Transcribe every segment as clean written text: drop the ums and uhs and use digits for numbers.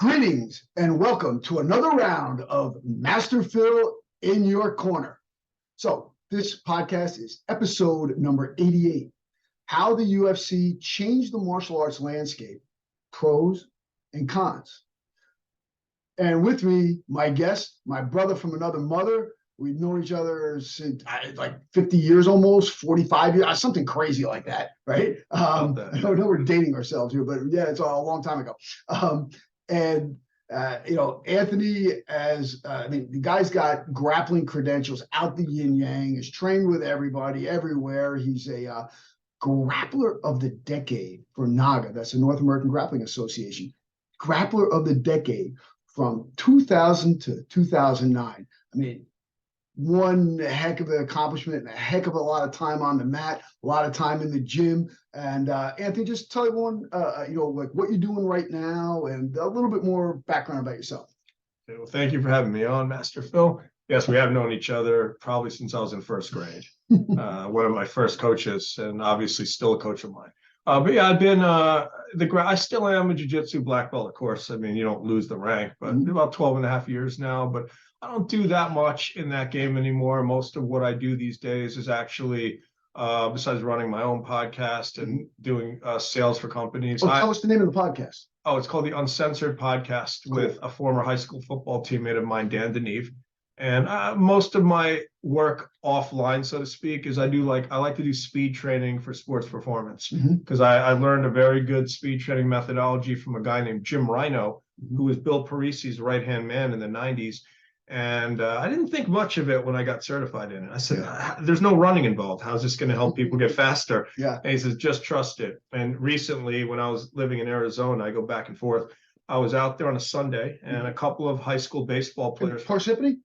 Greetings and welcome to another round of Master Phil in Your Corner. So this podcast is episode number 88, How the UFC Changed the Martial Arts Landscape, Pros and Cons. And with me, my guest, my brother from another mother. We've known each other since like 50 years almost, 45 years, something crazy like that, right? I know we're dating ourselves here, but yeah, it's a long time ago. Anthony, the guy's got grappling credentials out the yin yang, is trained with everybody everywhere. He's a grappler of the decade for NAGA. That's the North American Grappling Association. Grappler of the decade from 2000 to 2009. One heck of an accomplishment and a heck of a lot of time on the mat, a lot of time in the gym. And Anthony, just tell everyone, like what you're doing right now and a little bit more background about yourself. Well, thank you for having me on, Master Phil. Yes, we have known each other probably since I was in first grade. One of my first coaches, and obviously still a coach of mine. But yeah, I've been I still am a jiu-jitsu black belt, of course. You don't lose the rank, but about 12 and a half years now. But I don't do that much in that game anymore. Most of what I do these days is actually, besides running my own podcast and doing sales for companies. Tell us the name of the podcast. Oh, it's called the Uncensored Podcast with a former high school football teammate of mine, Dan Deneve. And most of my work offline, so to speak, is I like to do speed training for sports performance, because I learned a very good speed training methodology from a guy named Jim Rhino, who was Bill Parisi's right-hand man in the 90s. And I didn't think much of it when I got certified in it. I said, there's no running involved. How's this going to help people get faster? Yeah. And he says, just trust it. And recently, when I was living in Arizona, I go back and forth. I was out there on a Sunday, and a couple of high school baseball players. Parsippany?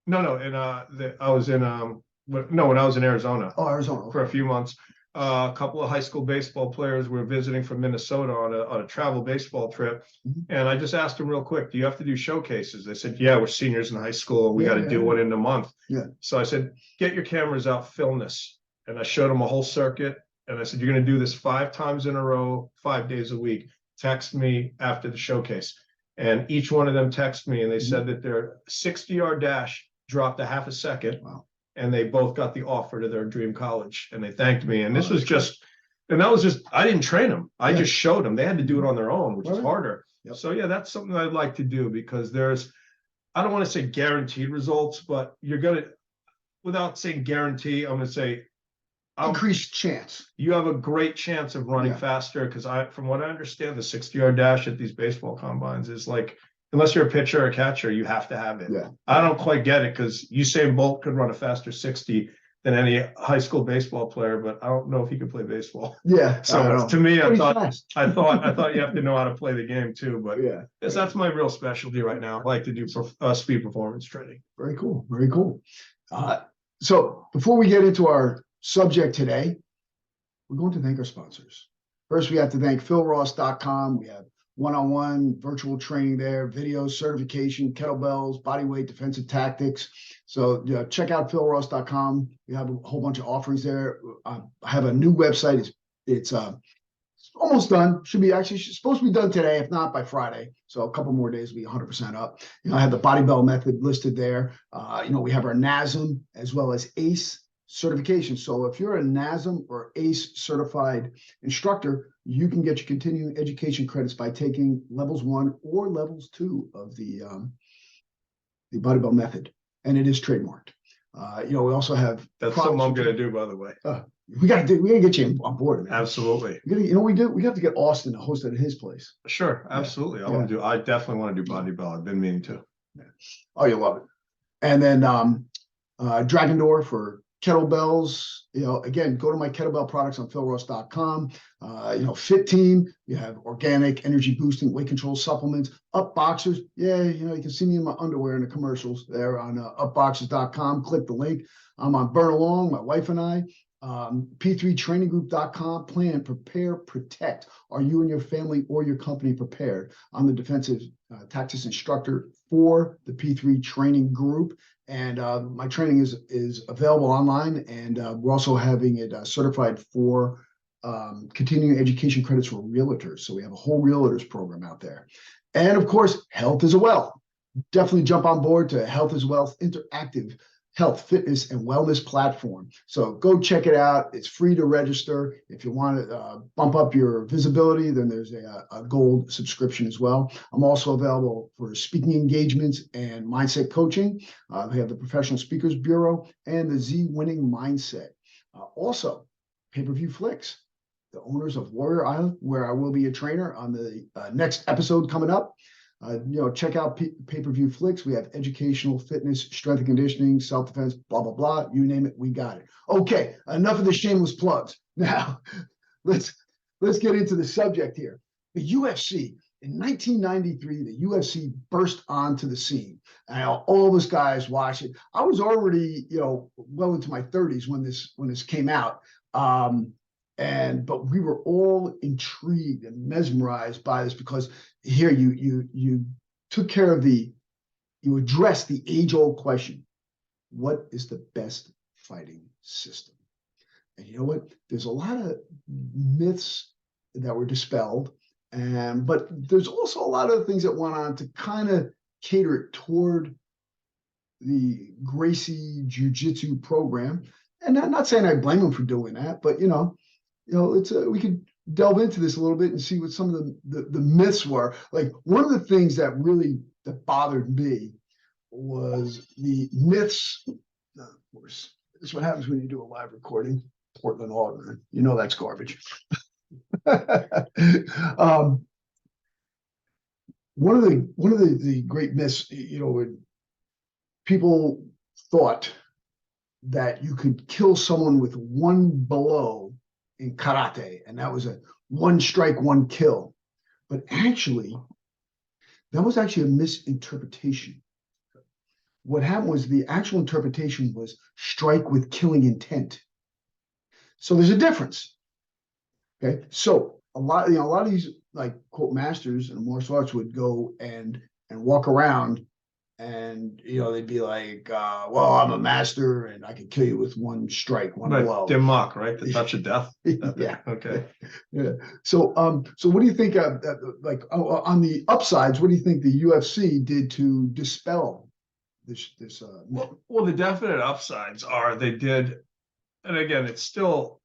No. And when I was in Arizona. Oh, Arizona. For a few months. A couple of high school baseball players were visiting from Minnesota on a travel baseball trip. And I just asked them real quick, do you have to do showcases? They said, yeah, we're seniors in high school. We got to do one in a month. Yeah. So I said, get your cameras out, film this. And I showed them a whole circuit. And I said, you're going to do this 5 times in a row, 5 days a week. Text me after the showcase. And each one of them texted me, and they said that their 60-yard dash dropped a half a second. Wow. And they both got the offer to their dream college, and they thanked me. And this was I didn't train them. I just showed them. They had to do it on their own, which is harder. Yep. So yeah, that's something I'd like to do, because I don't want to say guaranteed results, but without saying guarantee, I'm going to say increased chance. You have a great chance of running faster, because from what I understand, the 60-yard dash at these baseball combines is like, unless you're a pitcher or a catcher, you have to have it. Yeah. I don't quite get it, because Usain Bolt could run a faster 60 than any high school baseball player, but I don't know if he could play baseball. Yeah. So to me, I thought you have to know how to play the game too. But that's my real specialty right now. I like to do speed performance training. Very cool. Very cool. So before we get into our subject today, we're going to thank our sponsors. First, we have to thank philross.com. We have one-on-one virtual training there, videos, certification, kettlebells, bodyweight, defensive tactics. So check out philross.com. We have a whole bunch of offerings there. I have a new website. It's almost done. It's supposed to be done today, if not by Friday. So a couple more days will be 100% up. I have the body belt method listed there. We have our NASM as well as ACE certification. So if you're a NASM or ACE certified instructor, you can get your continuing education credits by taking levels 1 or levels 2 of the body belt method, and it is trademarked. We also have something I'm going to do, by the way. We got to get you on board, man. Absolutely. We have to get Austin to host it at his place. Sure, absolutely. I definitely want to do body belt. I've been meaning to. Yeah. Oh, you love it. And then Dragon Door for kettlebells. Again, go to my kettlebell products on philross.com. Fit Team, you have organic energy boosting weight control supplements. Up Boxers, you can see me in my underwear in the commercials there on upboxers.com. Click the link. I'm on Burn Along, my wife and I. P3traininggroup.com. Plan, prepare, protect. Are you and your family or your company prepared? I'm the defensive tactics instructor for the P3 Training Group, and my training is available online, and we're also having it certified for continuing education credits for realtors. So we have a whole realtors program out there. And of course, Health is a Wealth. Definitely jump on board to Health is Wealth interactive health, fitness, and wellness platform. So go check it out. It's free to register. If you want to bump up your visibility, then there's a gold subscription as well. I'm also available for speaking engagements and mindset coaching. We have the Professional Speakers Bureau and the Z Winning Mindset. Also, Pay-Per-View Flicks, the owners of Warrior Island, where I will be a trainer on the next episode coming up. Check out Pay-Per-View Flicks. We have educational, fitness, strength and conditioning, self-defense, blah, blah, blah. You name it, we got it. Okay, enough of the shameless plugs. Now, let's get into the subject here. The UFC. In 1993, the UFC burst onto the scene. And all of us guys watched it. I was already, well into my 30s when this came out. But we were all intrigued and mesmerized by this because here you took care of you addressed the age-old question: what is the best fighting system? And you know what? There's a lot of myths that were dispelled, but there's also a lot of things that went on to kind of cater it toward the Gracie Jiu-Jitsu program. And I'm not saying I blame them for doing that, but we could delve into this a little bit and see what some of the myths were. Like, one of the things that bothered me was the myths. Of course, this is what happens when you do a live recording. Portland, Oregon. That's garbage. One of the great myths, people thought that you could kill someone with one blow in karate, and that was a one strike, one kill. But actually, that was actually a misinterpretation. What happened was the actual interpretation was strike with killing intent. So there's a difference. Okay, so a lot of these, like, quote, masters in martial arts would go and walk around, and they'd be like, well, I'm a master and I can kill you with one strike, one blow. Dim Mak, right? The touch of death. Yeah. Okay. Yeah. So what do you think, on the upsides, what do you think the UFC did to dispel this Well, the definite upsides are they did, and again, it's still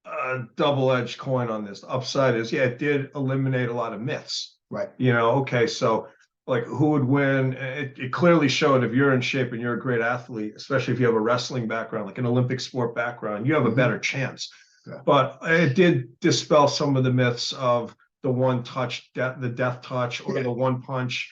a double-edged coin on this. The upside is, it did eliminate a lot of myths. Right. Okay, so like, who would win? It clearly showed if you're in shape and you're a great athlete, especially if you have a wrestling background, like an Olympic sport background, you have a better chance. Yeah. But it did dispel some of the myths of the one touch, the death touch, or the one punch.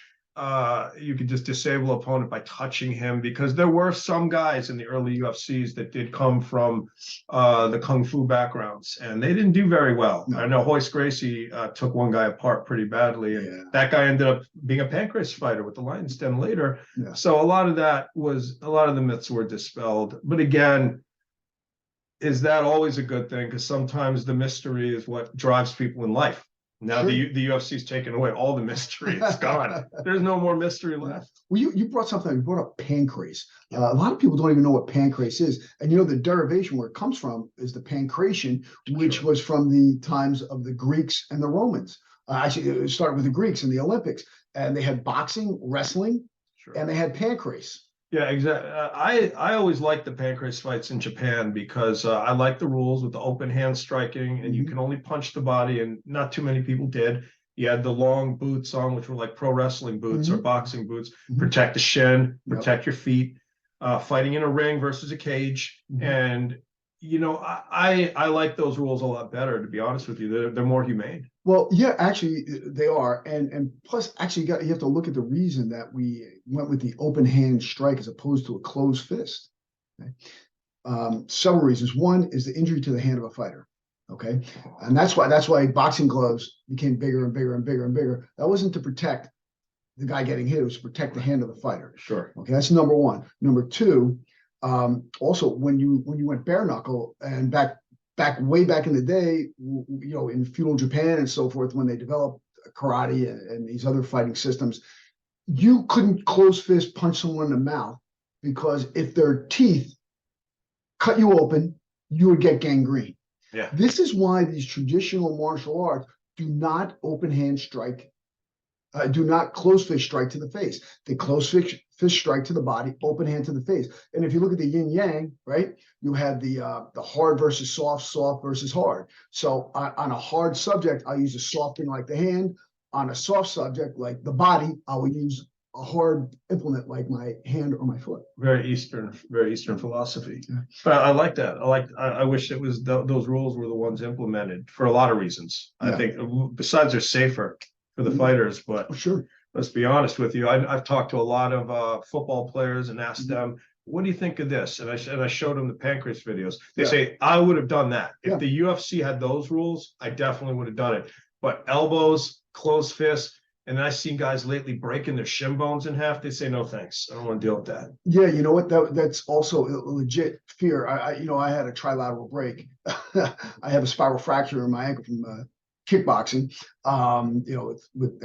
You could just disable an opponent by touching him, because there were some guys in the early UFCs that did come from the Kung Fu backgrounds, and they didn't do very well. No. I know Royce Gracie took one guy apart pretty badly, and that guy ended up being a pancreas fighter with the Lion's Den later. Yeah. So a lot of the myths were dispelled. But again, is that always a good thing? Because sometimes the mystery is what drives people in life. Now, sure. The UFC's taken away all the mystery. It's gone. There's no more mystery left. Well, you brought something. You brought up pancreas. A lot of people don't even know what pancreas is. And the derivation where it comes from is the pancration, which was from the times of the Greeks and the Romans. Actually, it started with the Greeks in the Olympics. And they had boxing, wrestling, and they had pancreas. Yeah, exactly. I always liked the pancrase fights in Japan because I like the rules with the open hand striking, and you can only punch the body, and not too many people did. You had the long boots on, which were like pro wrestling boots or boxing boots, protect the shin, protect your feet, fighting in a ring versus a cage. And, I like those rules a lot better, to be honest with you. They're more humane. Well, yeah, actually they are. And plus, actually, you have to look at the reason that we went with the open hand strike as opposed to a closed fist. Okay? Several reasons. One is the injury to the hand of a fighter. Okay. And that's why boxing gloves became bigger and bigger and bigger and bigger. That wasn't to protect the guy getting hit. It was to protect the hand of the fighter. Sure. Okay. That's number one. Number two, also, when you went bare knuckle, and way back in the day, in feudal Japan and so forth, when they developed karate and these other fighting systems, you couldn't close fist punch someone in the mouth, because if their teeth cut you open, you would get gangrene. Yeah. This is why these traditional martial arts do not open hand strike, do not close fist strike to the face. They close fist strike to the body, open hand to the face. And if you look at the yin yang, right, you have the hard versus soft, soft versus hard. So on a hard subject, I use a soft thing like the hand. On a soft subject like the body, I will use a hard implement like my hand or my foot. Very Eastern philosophy. Yeah. But I like that. I wish it was those rules were the ones implemented for a lot of reasons. Yeah. I think besides they're safer for the fighters, but sure. Let's be honest with you. I've talked to a lot of football players and asked them, what do you think of this? And I showed them the pancreas videos. They say, I would have done that. If the UFC had those rules, I definitely would have done it. But elbows, closed fists, and I've seen guys lately breaking their shin bones in half. They say, no, thanks. I don't want to deal with that. Yeah, you know what? That's also a legit fear. I had a trilateral break. I have a spiral fracture in my ankle from kickboxing. And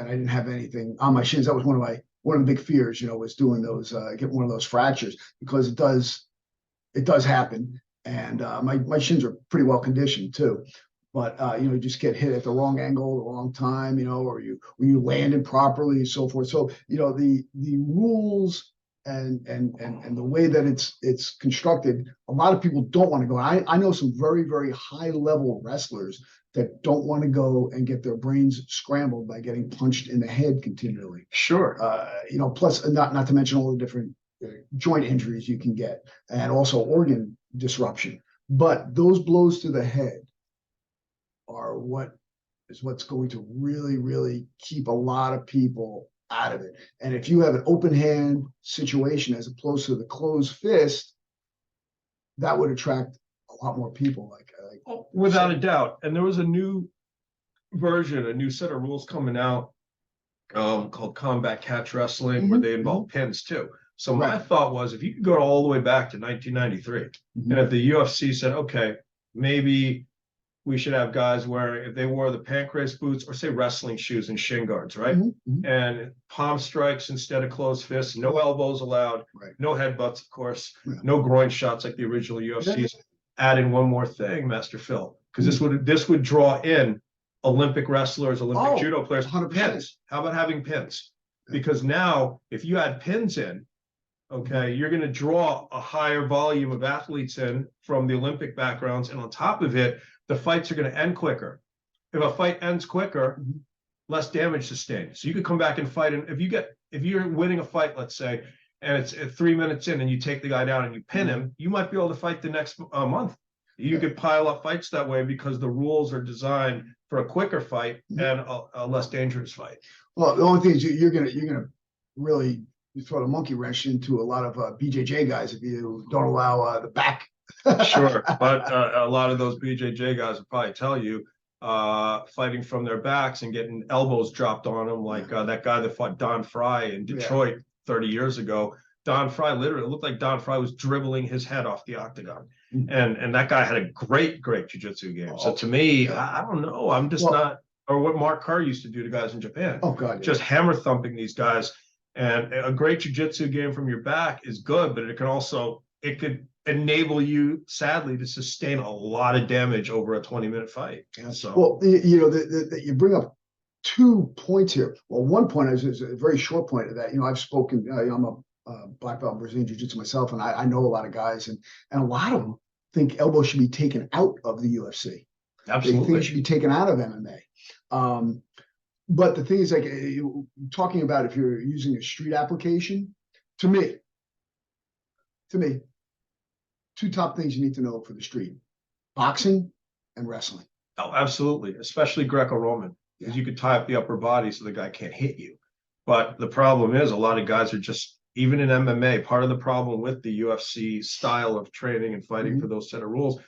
I didn't have anything on my shins. That was one of the big fears. Was doing those, getting one of those fractures, because it does happen. And my shins are pretty well conditioned too. But you just get hit at the wrong angle, the wrong time, or when you land improperly and so forth. So the rules and the way that it's constructed, a lot of people don't want to go. I know some very, very high level wrestlers that don't want to go and get their brains scrambled by getting punched in the head continually. Sure. Plus not to mention all the different joint injuries you can get, and also organ disruption. But those blows to the head are what's going to really, really keep a lot of people out of it. And if you have an open hand situation as opposed to the closed fist, that would attract a lot more people. Without a doubt. And there was a new set of rules coming out called combat catch wrestling, where they involve pins too. So my thought was, if you could go all the way back to 1993, and if the UFC said, okay, maybe we should have guys wearing, if they wore the pancreas boots or say wrestling shoes and shin guards, right? And palm strikes instead of closed fists, no elbows allowed, no headbutts, of course, no groin shots like the original UFCs. Add in one more thing, Master Phil, because this would draw in Olympic wrestlers, Olympic judo players, 100%. Pins. How about having pins? Because now if you add pins in, okay, you're going to draw a higher volume of athletes in from the Olympic backgrounds, and on top of it, the fights are going to end quicker. If a fight ends quicker, less damage sustained. So you could come back and fight. And if you're winning a fight, let's say, and it's 3 minutes in and you take the guy down and you pin him, you might be able to fight the next month. You could pile up fights that way because the rules are designed for a quicker fight and a less dangerous fight. Well, the only thing is you're gonna really throw the monkey wrench into a lot of BJJ guys if you don't allow the back. Sure, but a lot of those BJJ guys will probably tell you fighting from their backs and getting elbows dropped on them, like that guy that fought Don Fry in Detroit 30 years ago. Don Fry, literally, it looked like Don Fry was dribbling his head off the octagon. And that guy had a great jiu-jitsu game. So to me, I don't know. I'm just not, or what Mark Kerr used to do to guys in Japan. Oh, God. Just hammer thumping these guys. And a great jiu-jitsu game from your back is good, but it could enable you, sadly, to sustain a lot of damage over a 20-minute fight. So, well, you bring up 2 points here. Well, one point is a very short point of that. I've spoken, I'm a black belt in Brazilian Jiu-Jitsu myself, and I know a lot of guys, and a lot of them think elbows should be taken out of the UFC. Absolutely. They think it should be taken out of MMA. But the thing is, like, talking about if you're using a street application, to me, 2 top things you need to know for the street: boxing and wrestling. Oh, absolutely. Especially Greco-Roman, because you could tie up the upper body so the guy can't hit you. But the problem is a lot of guys are just, even in MMA, part of the problem with the UFC style of training and fighting for those set of rules,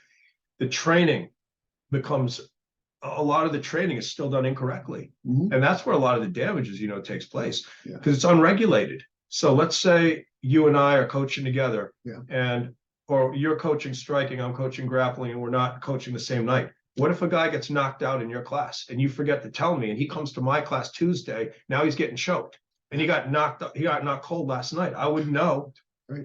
the training becomes, a lot of the training is still done incorrectly. And that's where a lot of the damages, takes place, because it's unregulated. So let's say you and I are coaching together, or you're coaching striking, I'm coaching grappling, and we're not coaching the same night. What if a guy gets knocked out in your class and you forget to tell me, and he comes to my class Tuesday, now he's getting choked, and he got knocked cold last night? I wouldn't know.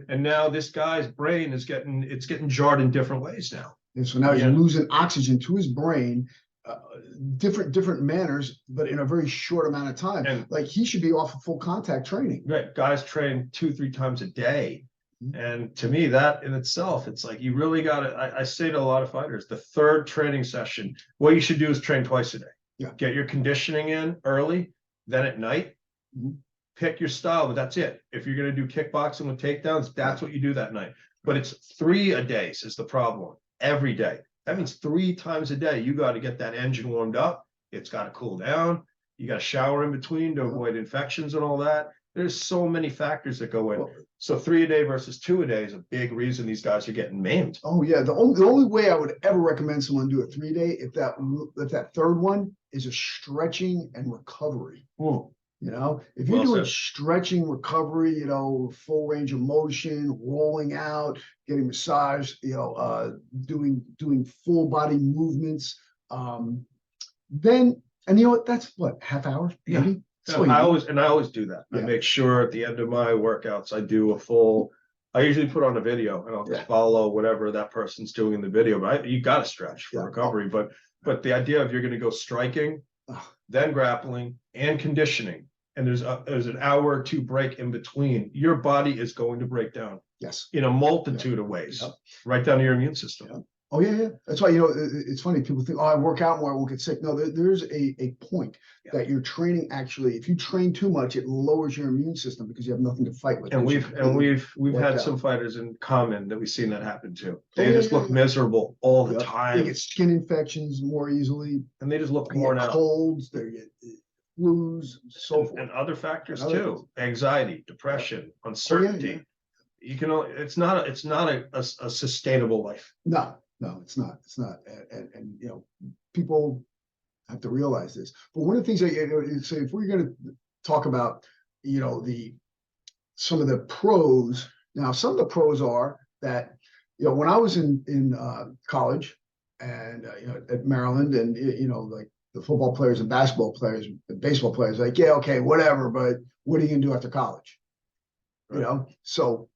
And now this guy's brain is getting jarred in different ways now. And so now he's losing oxygen to his brain, different manners, but in a very short amount of time. And like he should be off of full contact training. Right, guys train 2-3 times a day. And to me, that in itself, it's like you really got to. I say to a lot of fighters, the third training session, what you should do is train twice a day. Yeah. Get your conditioning in early, then at night. Pick your style, but that's it. If you're going to do kickboxing with takedowns, that's what you do that night. But it's 3 a day is the problem. Every day. That means 3 times a day. You got to get that engine warmed up. It's got to cool down. You got to shower in between to avoid infections and all that. There's so many factors that go in. So 3 a day versus 2 a day is a big reason these guys are getting maimed. Oh yeah, the only way I would ever recommend someone do a 3-day if that third one is a stretching and recovery. You know, if you're doing stretching, recovery, you know, full range of motion, rolling out, getting massage, you know, doing full body movements, then, and you know what, that's what, half hour, maybe? Yeah. I always do that. I make sure at the end of my workouts, I do a full, I usually put on a video and I'll just follow whatever that person's doing in the video, but you got to stretch for recovery. But the idea of you're going to go striking, then grappling and conditioning, and there's an hour or 2 break in between, your body is going to break down. Yes. In a multitude of ways, right down to your immune system. Oh yeah. That's why, you know, it's funny. People think, oh, I work out more, I won't get sick. No, there's a point that you're training. Actually, if you train too much, it lowers your immune system because you have nothing to fight with. And we've had some fighters in common that we've seen that happen too. They just look miserable all the time. They get skin infections more easily, and they just look worn out. Colds, they get flus, so forth, and other factors too: anxiety, depression, uncertainty. You can. It's not a sustainable life. No, it's not. It's not. And you know, people have to realize this. But one of the things that, you know, so if we're going to talk about, you know, some of the pros. Now, some of the pros are that, you know, when I was in college and you know, at Maryland, and you know, like the football players and basketball players and baseball players, like, yeah, okay, whatever, but what are you gonna do after college? You know, so,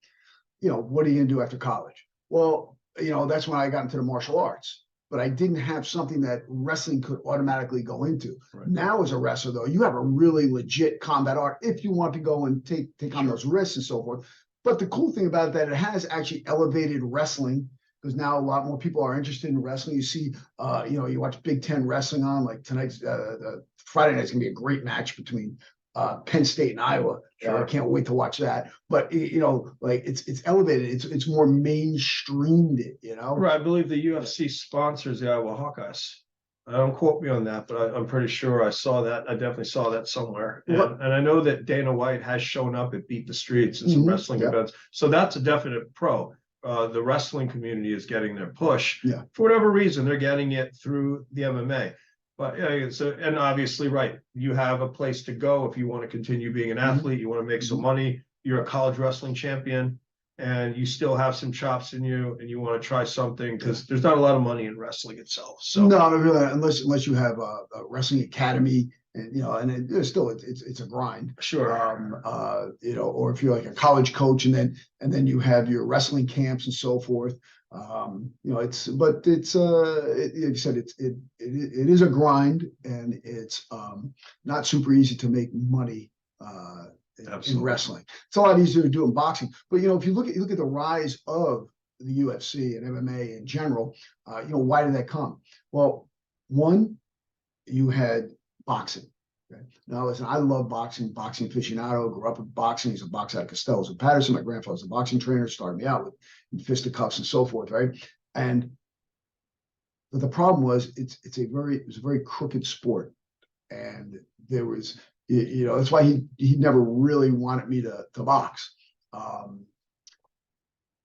you know, what are you gonna do after college? Well, you know, that's when I got into the martial arts, but I didn't have something that wrestling could automatically go into. Now, as a wrestler, though, you have a really legit combat art if you want to go and take on those risks and so forth. But the cool thing about it, that it has actually elevated wrestling, because now a lot more people are interested in wrestling. You see, you know, you watch Big Ten wrestling on, like tonight's Friday night's gonna be a great match between Penn State and Iowa. I can't wait to watch that. But you know, like it's elevated. It's more mainstreamed. You know, right? I believe the UFC sponsors the Iowa Hawkeyes. Don't quote me on that, but I'm pretty sure I saw that. I definitely saw that somewhere. And I know that Dana White has shown up at Beat the Streets and some wrestling events. So that's a definite pro. The wrestling community is getting their push. For whatever reason, they're getting it through the MMA. But yeah, so, and obviously, right, you have a place to go if you want to continue being an athlete, you want to make some money, you're a college wrestling champion, and you still have some chops in you, and you want to try something, because there's not a lot of money in wrestling itself. So no, really, unless you have a wrestling academy, and you know, and it's still it's a grind. Sure. You know, or if you're like a college coach, and then you have your wrestling camps and so forth. You know, like you said, it is a grind, and it's not super easy to make money in wrestling. It's a lot easier to do in boxing. But you know, if you look at the rise of the UFC and MMA in general, you know, why did that come? Well, one, you had boxing. Okay? Now, listen, I love boxing aficionado, grew up with boxing. He's a boxer out of Costello's in Patterson. My grandfather's a boxing trainer, started me out with fisticuffs and so forth, right? But the problem was it was a very crooked sport. And there was, you know, that's why he never really wanted me to box.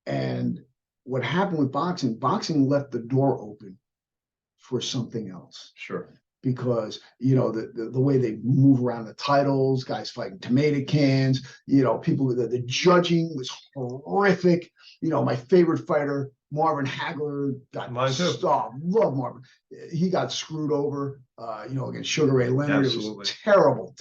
And what happened with boxing left the door open for something else. Sure. Because, you know, the way they move around the titles, guys fighting tomato cans, you know, people, the judging was horrific. You know, my favorite fighter, Marvin Hagler, love Marvin. He got screwed over, you know, against Sugar Ray Leonard. Absolutely. It was terrible.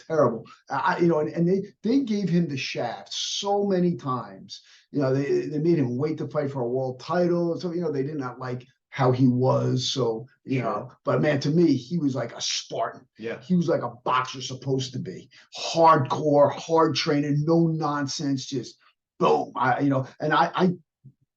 You know, and they gave him the shaft so many times. You know, they made him wait to fight for a world title. So, you know, they did not like how he was. So, you Sure. know, but man, to me, he was like a Spartan. Yeah. He was like a boxer supposed to be. Hardcore, hard training, no nonsense, just boom.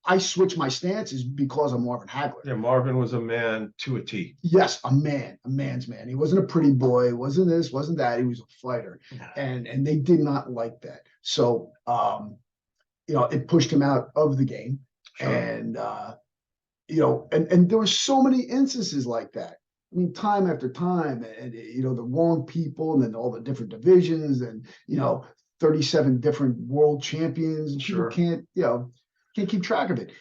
I switched my stances because of Marvin Hagler. Yeah, Marvin was a man to a T. Yes, a man's man. He wasn't a pretty boy, wasn't this, wasn't that. He was a fighter. And they did not like that. So you know, it pushed him out of the game. Sure. And you know, and there were so many instances like that. I mean, time after time, and you know, the wrong people, and then all the different divisions, and you know, 37 different world champions, and Sure. people can't, you know, can't keep track of it.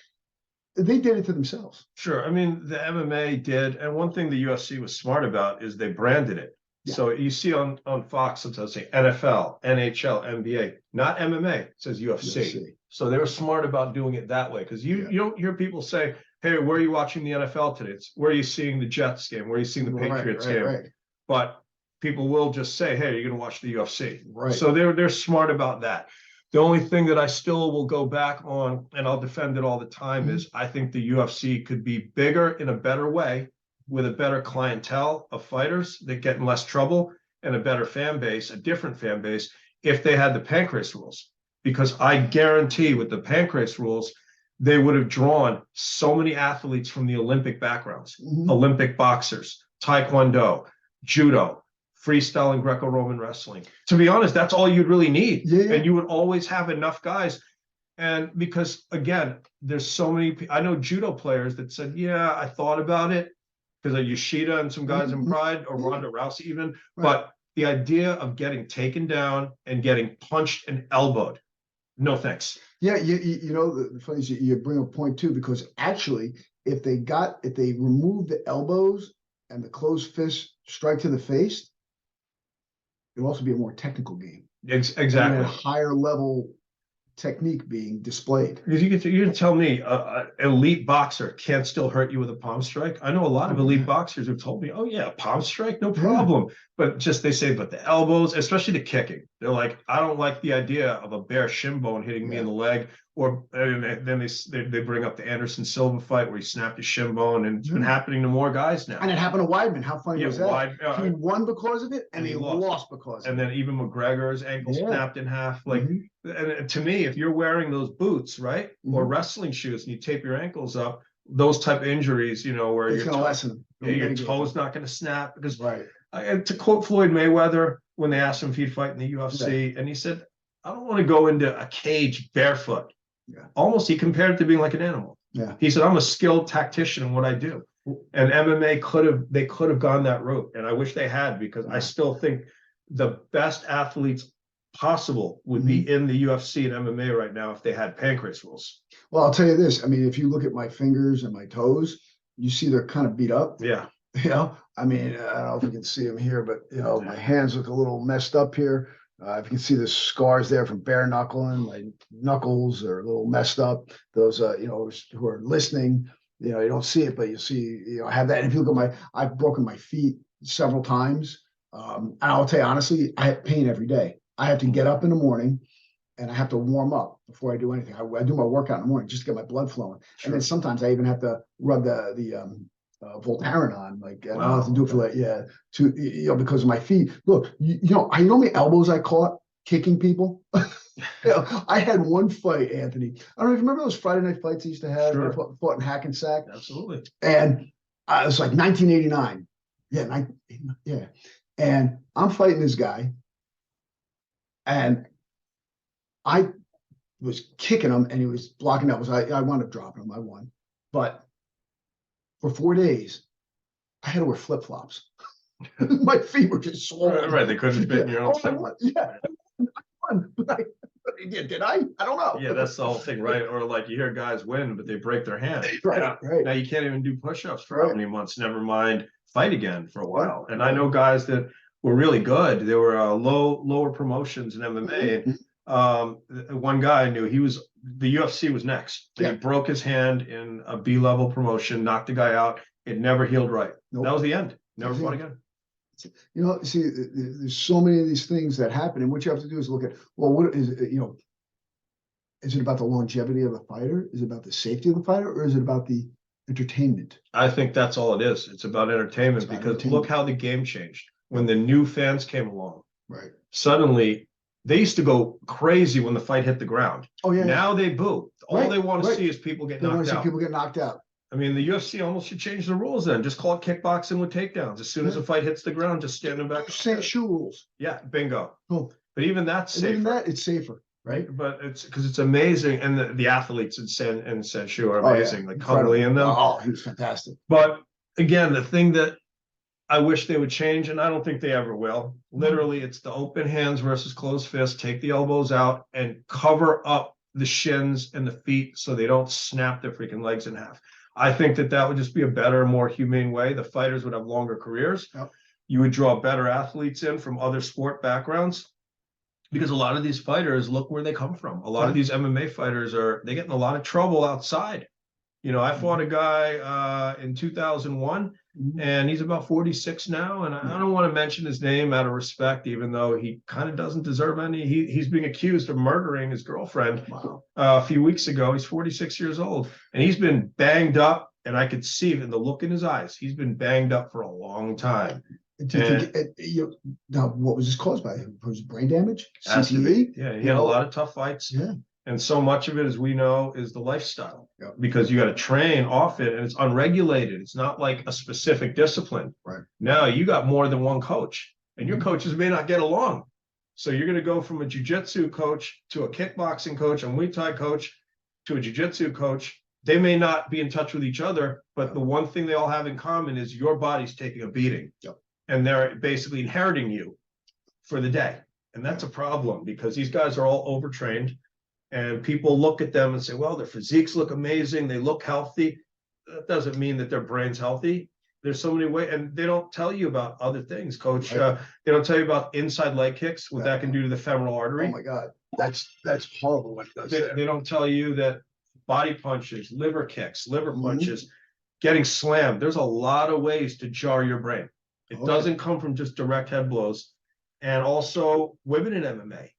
They did it to themselves. Sure. I mean, the MMA did, and one thing the UFC was smart about is they branded it. Yeah. So you see on Fox sometimes say NFL, NHL, NBA, not MMA. It says UFC. So they were smart about doing it that way, because you don't hear people say, "Hey, where are you watching the NFL today? It's where are you seeing the Jets game? Where are you seeing the Patriots game?" Right. But people will just say, "Hey, you're going to watch the UFC." Right. So they're smart about that. The only thing that I still will go back on, and I'll defend it all the time, is I think the UFC could be bigger in a better way, with a better clientele of fighters that get in less trouble, and a better fan base, a different fan base, if they had the pancreas rules. Because I guarantee with the pancreas rules, they would have drawn so many athletes from the Olympic backgrounds, Olympic boxers, Taekwondo, Judo, freestyle, and Greco-Roman wrestling. To be honest, that's all you'd really need. Yeah. And you would always have enough guys. And because, again, there's so many, I know judo players that said, yeah, I thought about it, because of Yoshida and some guys in Pride, or Ronda Rousey even. Right. But the idea of getting taken down and getting punched and elbowed, no thanks. Yeah, you know, the funny is you bring a point too, because actually, if they removed the elbows and the closed fist strike to the face, it'll also be a more technical game. Exactly. And a higher level technique being displayed. Because you can tell me an elite boxer can't still hurt you with a palm strike. I know a lot of elite boxers who've told me, "Oh yeah, palm strike, no problem." But just they say, but the elbows, especially the kicking, they're like, "I don't like the idea of a bare shin bone hitting me in the leg." Or and then they bring up the Anderson Silva fight where he snapped his shin bone, and it's been happening to more guys now. And it happened to Weidman. How funny was that? He won because of it, and he lost because of it. And then even McGregor's ankle snapped in half. Like, and to me, if you're wearing those boots, right, or wrestling shoes, and you tape your ankles up, those type of injuries, you know, where it's going to lessen. Your toe's not going to snap. Because and to quote Floyd Mayweather, when they asked him if he'd fight in the UFC, and he said, "I don't want to go into a cage barefoot." Almost, he compared it to being like an animal. He said, "I'm a skilled tactician in what I do." And MMA could have gone that route, and I wish they had, because I still think the best athletes possible would be in the UFC and MMA right now if they had pancreas rules. Well, I'll tell you this. I mean, if you look at my fingers and my toes, you see they're kind of beat up. Yeah. You know, I mean, I don't know if you can see them here, but you know, my hands look a little messed up here. If you can see the scars there from bare knuckling, my knuckles are a little messed up. Those, you know, who are listening, you know, you don't see it, but you see, you know, I have that. And if you look at I've broken my feet several times. And I'll tell you honestly, I have pain every day. I have to get up in the morning and I have to warm up before I do anything. I do my workout in the morning just to get my blood flowing. And then sometimes I even have to rub the Voltaren on, like, and I don't have to do it for like, to, you know, because of my feet. Look, you know how many elbows I caught kicking people? You know, I had one fight, Anthony. I don't know if you remember those Friday night fights I used to have. I fought in Hackensack. Absolutely. And it was like 1989. Yeah. And I'm fighting this guy, and I was kicking him, and he was blocking elbows. I wound up dropping him. I won, but for 4 days, I had to wear flip flops. My feet were just swollen. Right, they couldn't fit in your own feet. I won, but did I? I don't know. Yeah, that's the whole thing, right? Or like you hear guys win, but they break their hand. Right. Now you can't even do push-ups for how many months, never mind fight again for a while. And I know guys that were really good. They were lower promotions in MMA. One guy I knew, the UFC was next. And he broke his hand in a B-level promotion, knocked the guy out. It never healed right. That was the end. Never fought again. You know, see, there's so many of these things that happen, and what you have to do is look at, well, what is it, you know, is it about the longevity of the fighter? Is it about the safety of the fighter? Or is it about the entertainment. I think that's all it is. It's about entertainment, because look how the game changed when the new fans came along. Right. Suddenly, they used to go crazy when the fight hit the ground. Oh yeah. Now they boo. All they want to see is people get They want knocked to see out. people get knocked out. I mean, the UFC almost should change the rules then. Just call it kickboxing with takedowns. As soon as the fight hits the ground, just stand back. St. Shoe rules. Yeah, bingo. Cool. But even that's safer. Even that, it's safer, right? But it's because it's amazing, and the athletes in St. Shoe are amazing, like Cuddly in them. Oh, he was fantastic. But again, the thing that I wish they would change, and I don't think they ever will. Literally, it's the open hands versus closed fists. Take the elbows out and cover up the shins and the feet so they don't snap their freaking legs in half. I think that would just be a better, more humane way. The fighters would have longer careers. Yep. You would draw better athletes in from other sport backgrounds, because a lot of these fighters, look where they come from. A lot of these MMA fighters they get in a lot of trouble outside. You know, I fought a guy in 2001, and he's about 46 now. And I don't want to mention his name out of respect, even though he kind of doesn't deserve any. He's being accused of murdering his girlfriend a few weeks ago. He's 46 years old, and he's been banged up. And I could see it in the look in his eyes. He's been banged up for a long time. Do you think now what was this caused by? Was it brain damage? CTE? Yeah, he had a lot of tough fights. Yeah. And so much of it, as we know, is the lifestyle, because you got to train off it, and it's unregulated. It's not like a specific discipline. Right. Now you got more than one coach, and your coaches may not get along. So you're going to go from a jiu-jitsu coach to a kickboxing coach, a Muay Thai coach to a jiu-jitsu coach. They may not be in touch with each other, but the one thing they all have in common is your body's taking a beating. And they're basically inheriting you for the day. And that's a problem, because these guys are all overtrained. And people look at them and say, well, their physiques look amazing. They look healthy. That doesn't mean that their brain's healthy. There's so many ways, and they don't tell you about other things, Coach. They don't tell you about inside leg kicks, what that can do to the femoral artery. Oh my God, that's horrible what it does. They don't tell you that body punches, liver kicks, liver punches, getting slammed. There's a lot of ways to jar your brain. It doesn't come from just direct head blows. And also women in MMA.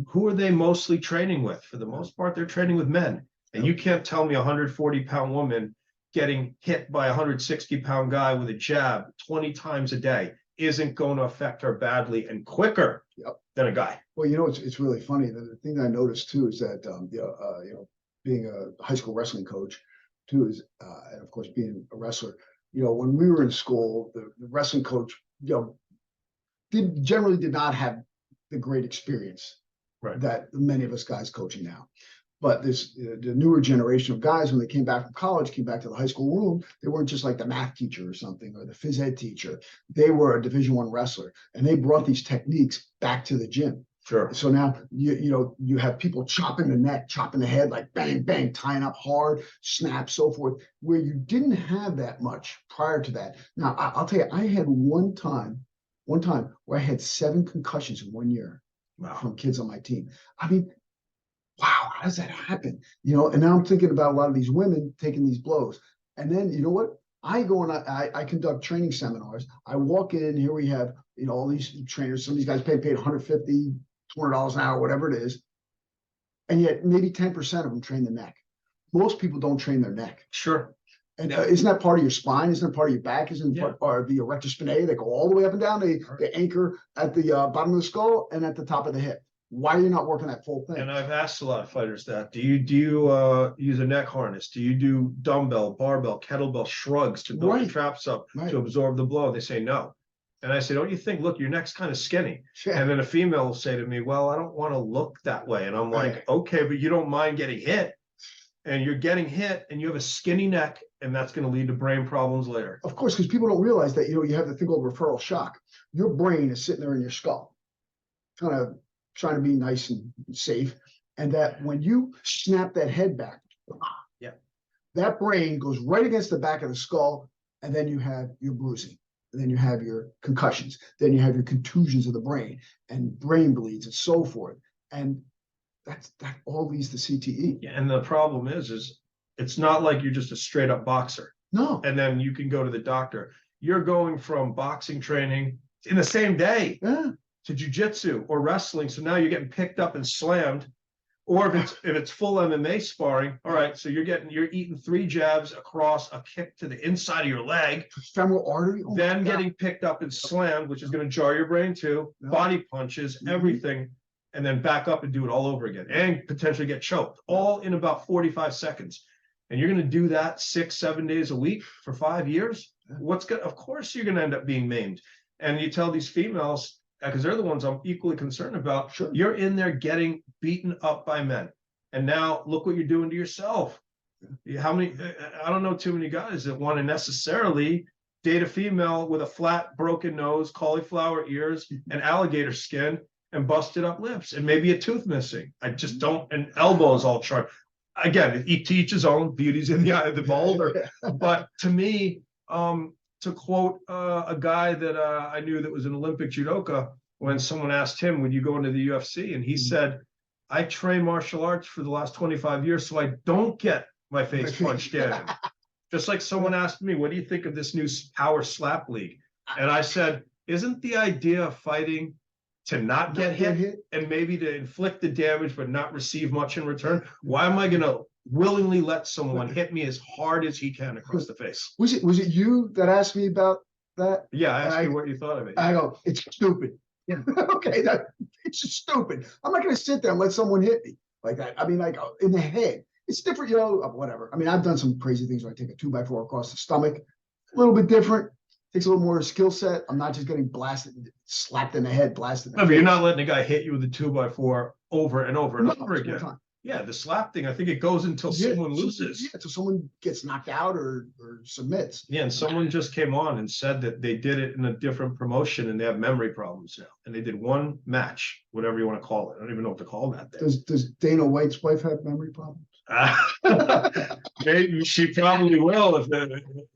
Who are they mostly training with? For the most part, they're training with men. And you can't tell me a 140-pound woman getting hit by a 160-pound guy with a jab 20 times a day isn't going to affect her badly and quicker than a guy. Well, you know, it's really funny. The thing that I noticed too is that you know, being a high school wrestling coach too is, and of course being a wrestler. You know, when we were in school, the wrestling coach, you know, generally did not have the great experience that many of us guys coaching now. But the newer generation of guys, when they came back from college, came back to the high school room, they weren't just like the math teacher or something, or the phys ed teacher. They were a Division I wrestler, and they brought these techniques back to the gym. Sure. So now you have people chopping the neck, chopping the head, like bang, bang, tying up hard, snap, so forth, where you didn't have that much prior to that. Now I'll tell you, I had one time where I had 7 concussions in 1 year from kids on my team. I mean, wow, how does that happen? You know, and now I'm thinking about a lot of these women taking these blows. And then, you know what? I go and I conduct training seminars. I walk in, here we have, you know, all these trainers, some of these guys paid $150, $200 an hour, whatever it is. And yet maybe 10% of them train the neck. Most people don't train their neck. Sure. And isn't that part of your spine? Isn't that part of your back? Isn't part of the erector spinae? They go all the way up and down. They anchor at the bottom of the skull and at the top of the hip. Why are you not working that full thing? And I've asked a lot of fighters that. Do you use a neck harness? Do you do dumbbell, barbell, kettlebell shrugs to build your traps up to absorb the blow? They say no. And I say, don't you think, look, your neck's kind of skinny. And then a female will say to me, well, I don't want to look that way. And I'm like, okay, but you don't mind getting hit. And you're getting hit and you have a skinny neck, and that's going to lead to brain problems later. Of course, because people don't realize that, you know, you have the thing called referral shock. Your brain is sitting there in your skull, kind of trying to be nice and safe. And that when you snap that head back, that brain goes right against the back of the skull, and then you have your bruising, and then you have your concussions, then you have your contusions of the brain and brain bleeds and so forth. And that all leads to CTE. Yeah, and the problem is it's not like you're just a straight up boxer. No. And then you can go to the doctor. You're going from boxing training in the same day to jiu-jitsu or wrestling. So now you're getting picked up and slammed Or if it's full MMA sparring, all right, so you're eating 3 jabs across a kick to the inside of your leg, femoral artery, then getting picked up and slammed, which is going to jar your brain too, body punches, everything, and then back up and do it all over again, and potentially get choked, all in about 45 seconds. And you're going to do that 6-7 days a week for 5 years. Of course you're going to end up being maimed. And you tell these females, because they're the ones I'm equally concerned about. Sure. You're in there getting beaten up by men, and now look what you're doing to yourself. How many? I don't know too many guys that want to necessarily date a female with a flat, broken nose, cauliflower ears, and alligator skin, and busted up lips, and maybe a tooth missing. I just don't. And elbows all charred. Again, to each his own. Beauty's in the eye of the beholder. But to me, to quote a guy that I knew that was an Olympic judoka, when someone asked him, would you go into the UFC? And he said, I train martial arts for the last 25 years, so I don't get my face punched in. Just like someone asked me, what do you think of this new power slap league? And I said, isn't the idea of fighting to not get hit and maybe to inflict the damage but not receive much in return? Why am I going to willingly let someone hit me as hard as he can across the face? Was it you that asked me about that? Yeah, I asked you what you thought of it. I go, it's stupid. Yeah. Okay, it's just stupid. I'm not going to sit there and let someone hit me like that. I mean, like in the head. It's different, whatever. I mean, I've done some crazy things where I take a 2x4 across the stomach. A little bit different. Takes a little more skill set. I'm not just getting blasted, slapped in the head, blasted. No, but you're not letting a guy hit you with a 2x4 over and over and over again. Yeah, the slap thing, I think it goes until someone loses. Yeah, until someone gets knocked out or submits. Yeah, and someone just came on and said that they did it in a different promotion and they have memory problems now. And they did one match, whatever you want to call it. I don't even know what to call that thing. Does Dana White's wife have memory problems? She probably will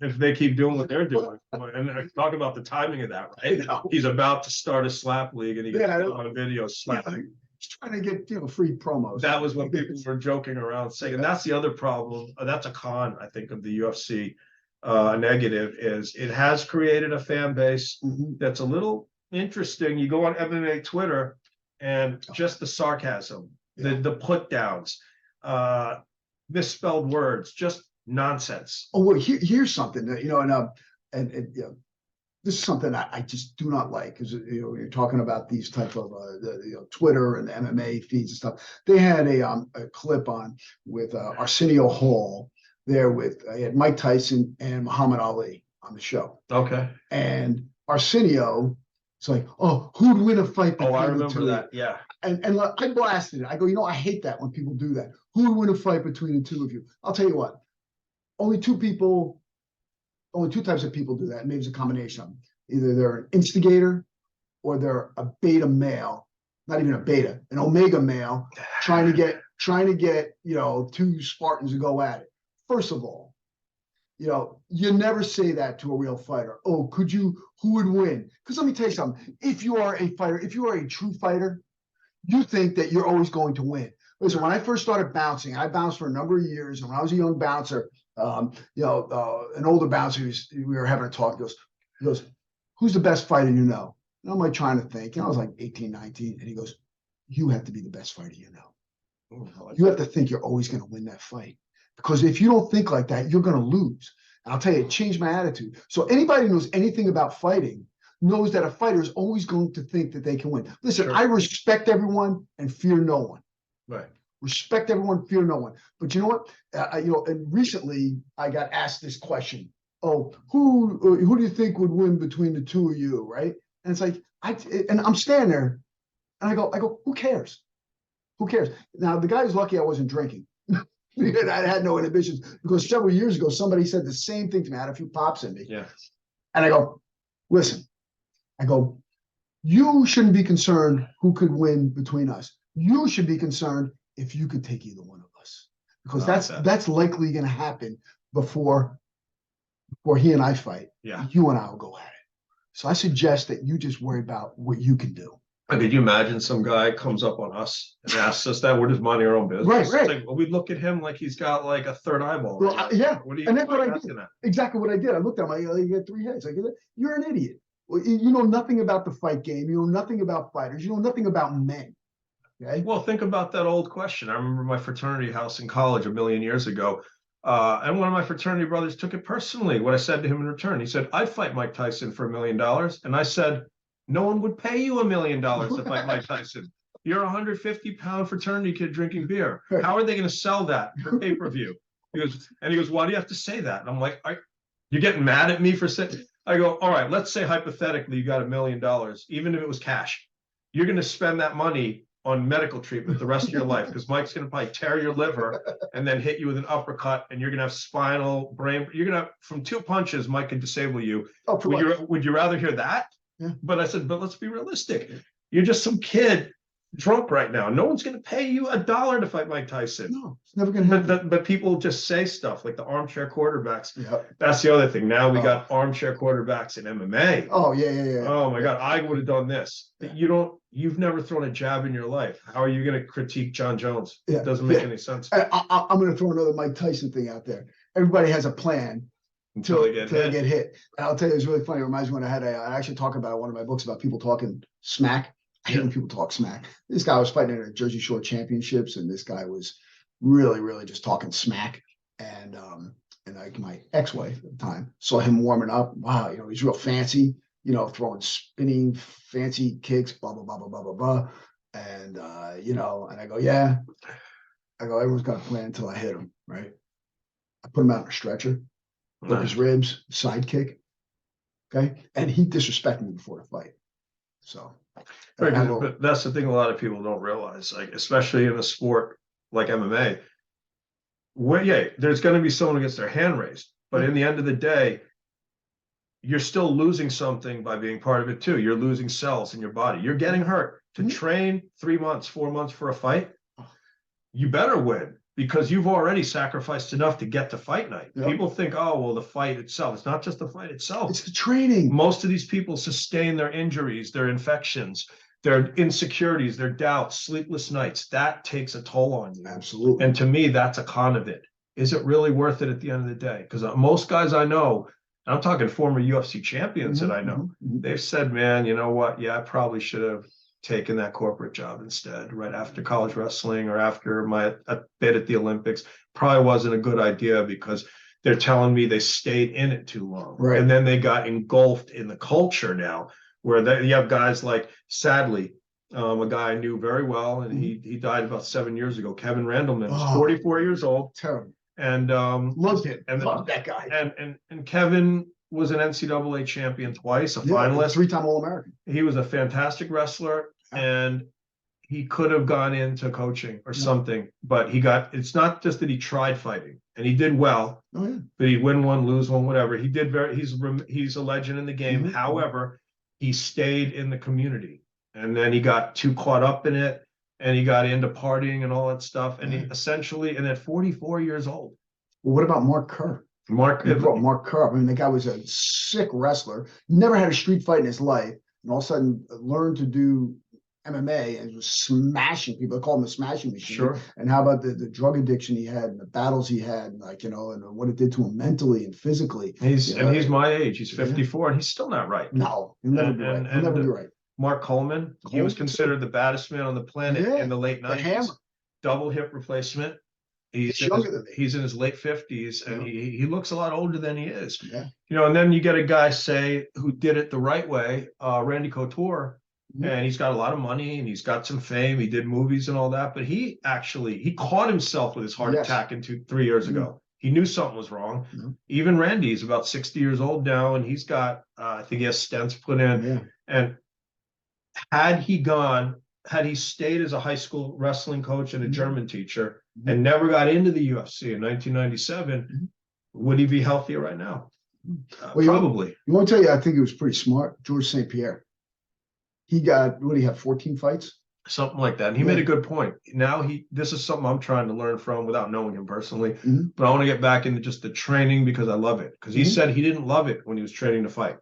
if they keep doing what they're doing. And talk about the timing of that, right? He's about to start a slap league and he gets on a video slapping. He's trying to get free promos. That was what people were joking around saying. And that's the other problem. That's a con, I think, of the UFC. Negative is it has created a fan base that's a little interesting. You go on MMA Twitter and just the sarcasm, the put downs, misspelled words, just nonsense. Oh, well, here's something that, and this is something I just do not like, because you're talking about these type of Twitter and the MMA feeds and stuff. They had a clip on with Arsenio Hall there with had Mike Tyson and Muhammad Ali on the show. Okay. And Arsenio, it's like, oh, who'd win a fight between I remember the two? that. Yeah. And I blasted it. I go, I hate that when people do that. Who would win a fight between the two of you? I'll tell you what. Only two types of people do that. Maybe it's a combination of them. Either they're an instigator or they're a beta male, not even a beta, an omega male, trying to get two Spartans to go at it. First of all, you never say that to a real fighter. Oh, who would win? Because let me tell you something. If you are a fighter, if you are a true fighter, you think that you're always going to win. Listen, when I first started bouncing, I bounced for a number of years. And when I was a young bouncer, an older bouncer, we were having a talk. He goes, who's the best fighter you know? And I'm like trying to think. I was like 18, 19. And he goes, you have to be the best fighter you know. You have to think you're always going to win that fight. Because if you don't think like that, you're going to lose. And I'll tell you, it changed my attitude. So anybody who knows anything about fighting knows that a fighter is always going to think that they can win. Listen, sure. I respect everyone and fear no one. Right. Respect everyone, fear no one. But you know what? And recently I got asked this question. Oh, who do you think would win between the two of you, right? And it's like, and I'm standing there, and I go, who cares? Who cares? Now, the guy's lucky I wasn't drinking. I had no inhibitions, because several years ago, somebody said the same thing to me. I had a few pops in me. Yeah. And I go, listen, you shouldn't be concerned who could win between us. You should be concerned if you could take either one of us, because that's likely going to happen before he and I fight. Yeah. You and I will go at it. So I suggest that you just worry about what you can do. Could you imagine some guy comes up on us and asks us that? We're just minding our own business. Right. It's like, well, we look at him like he's got like a third eyeball. Well, yeah. And that's what I did. Exactly what I did. I looked at him. You got 3 heads. You're an idiot. Well, you know nothing about the fight game. You know nothing about fighters. You know nothing about men. Okay. Well, think about that old question. I remember my fraternity house in college a million years ago. And one of my fraternity brothers took it personally. What I said to him in return, he said, "I'd fight Mike Tyson for $1 million." And I said, "No one would pay you $1 million to fight Mike Tyson. You're a 150-pound fraternity kid drinking beer. How are they going to sell that for pay-per-view?" He goes, "Why do you have to say that?" And I'm like, "You're getting mad at me for saying?" I go, "All right, let's say hypothetically you got $1 million, even if it was cash. You're going to spend that money on medical treatment the rest of your life, because Mike's going to probably tear your liver and then hit you with an uppercut, and you're going to have spinal brain. You're going to have, from 2 punches, Mike can disable you. Oh, Would you rather hear that?" Yeah. But I said, "But let's be realistic. You're just some kid drunk right now. No one's going to pay you $1 to fight Mike Tyson." No, it's never going to happen. But people just say stuff like the armchair quarterbacks. Yep. That's the other thing. Now we got armchair quarterbacks in MMA. Oh, yeah. Oh my God, I would have done this. You've never thrown a jab in your life. How are you going to critique John Jones? Yeah. It doesn't make any sense. I'm going to throw another Mike Tyson thing out there. Everybody has a plan Until they get hit. And I'll tell you, it's really funny. It reminds me when I actually talk about one of my books about people talking smack. I hate when people talk smack. This guy was fighting at a Jersey Shore Championships, and this guy was really, really just talking smack. And like my ex-wife at the time saw him warming up. Wow, he's real fancy, throwing spinning fancy kicks, blah, blah, blah, blah, blah, blah, blah. And and I go, yeah. I go, everyone's got a plan until I hit him, right? I put him out in a stretcher, broke his ribs, side kick. Okay. And he disrespected me before the fight. So but that's the thing a lot of people don't realize, like, especially in a sport like MMA, where there's going to be someone who gets their hand raised, but in the end of the day, you're still losing something by being part of it too. You're losing cells in your body. You're getting hurt. To train 3 months, 4 months for a fight, you better win, because you've already sacrificed enough to get to fight night. Yep. People think, oh, well, the fight itself. It's not just the fight itself. It's the training. Most of these people sustain their injuries, their infections, their insecurities, their doubts, sleepless nights. That takes a toll on you. Absolutely. And to me, that's a con of it. Is it really worth it at the end of the day? Because most guys I know, and I'm talking former UFC champions that I know, they've said, man, you know what? Yeah, I probably should have taken that corporate job instead, right after college wrestling or after my bid at the Olympics. Probably wasn't a good idea, because they're telling me they stayed in it too long. Right. And then they got engulfed in the culture now, where you have guys like, sadly, a guy I knew very well, and he died about 7 years ago, Kevin Randleman. He's 44 years old. Terrible. And loved it. And loved that guy. And Kevin was an NCAA champion twice, a finalist, 3-time All-American. He was a fantastic wrestler, and he could have gone into coaching or something, but it's not just that he tried fighting, and he did well, but he'd win one, lose one, whatever. He did he's a legend in the game. However, he stayed in the community, and then he got too caught up in it, and he got into partying and all that stuff. And he essentially, and at 44 years old. Well, what about Mark Kerr? Mark Kerr. I mean, the guy was a sick wrestler, never had a street fight in his life, and all of a sudden learned to do MMA and was smashing people. They call him the smashing machine. Sure. And how about the drug addiction he had and the battles he had, and and what it did to him mentally and physically. He's my age. He's 54, and he's still not right. No, he'll never be right. He'll never be right. Mark Coleman, he was considered the baddest man on the planet in the late 90s. Double hip replacement. He's younger than me. He's in his late 50s, and he looks a lot older than he is. Yeah. And then you get a guy, say, who did it the right way, Randy Couture, and he's got a lot of money and he's got some fame. He did movies and all that, but he caught himself with his heart attack 3 years ago. He knew something was wrong. Even Randy's about 60 years old now, and he's got, I think he has stents put in. And had he stayed as a high school wrestling coach and a German teacher and never got into the UFC in 1997, would he be healthier right now? Probably. You want to tell you, I think he was pretty smart. George St. Pierre. He got, what do you have, 14 fights? Something like that. And he made a good point. Now this is something I'm trying to learn from without knowing him personally. But I want to get back into just the training because I love it. Because he said he didn't love it when he was training to fight.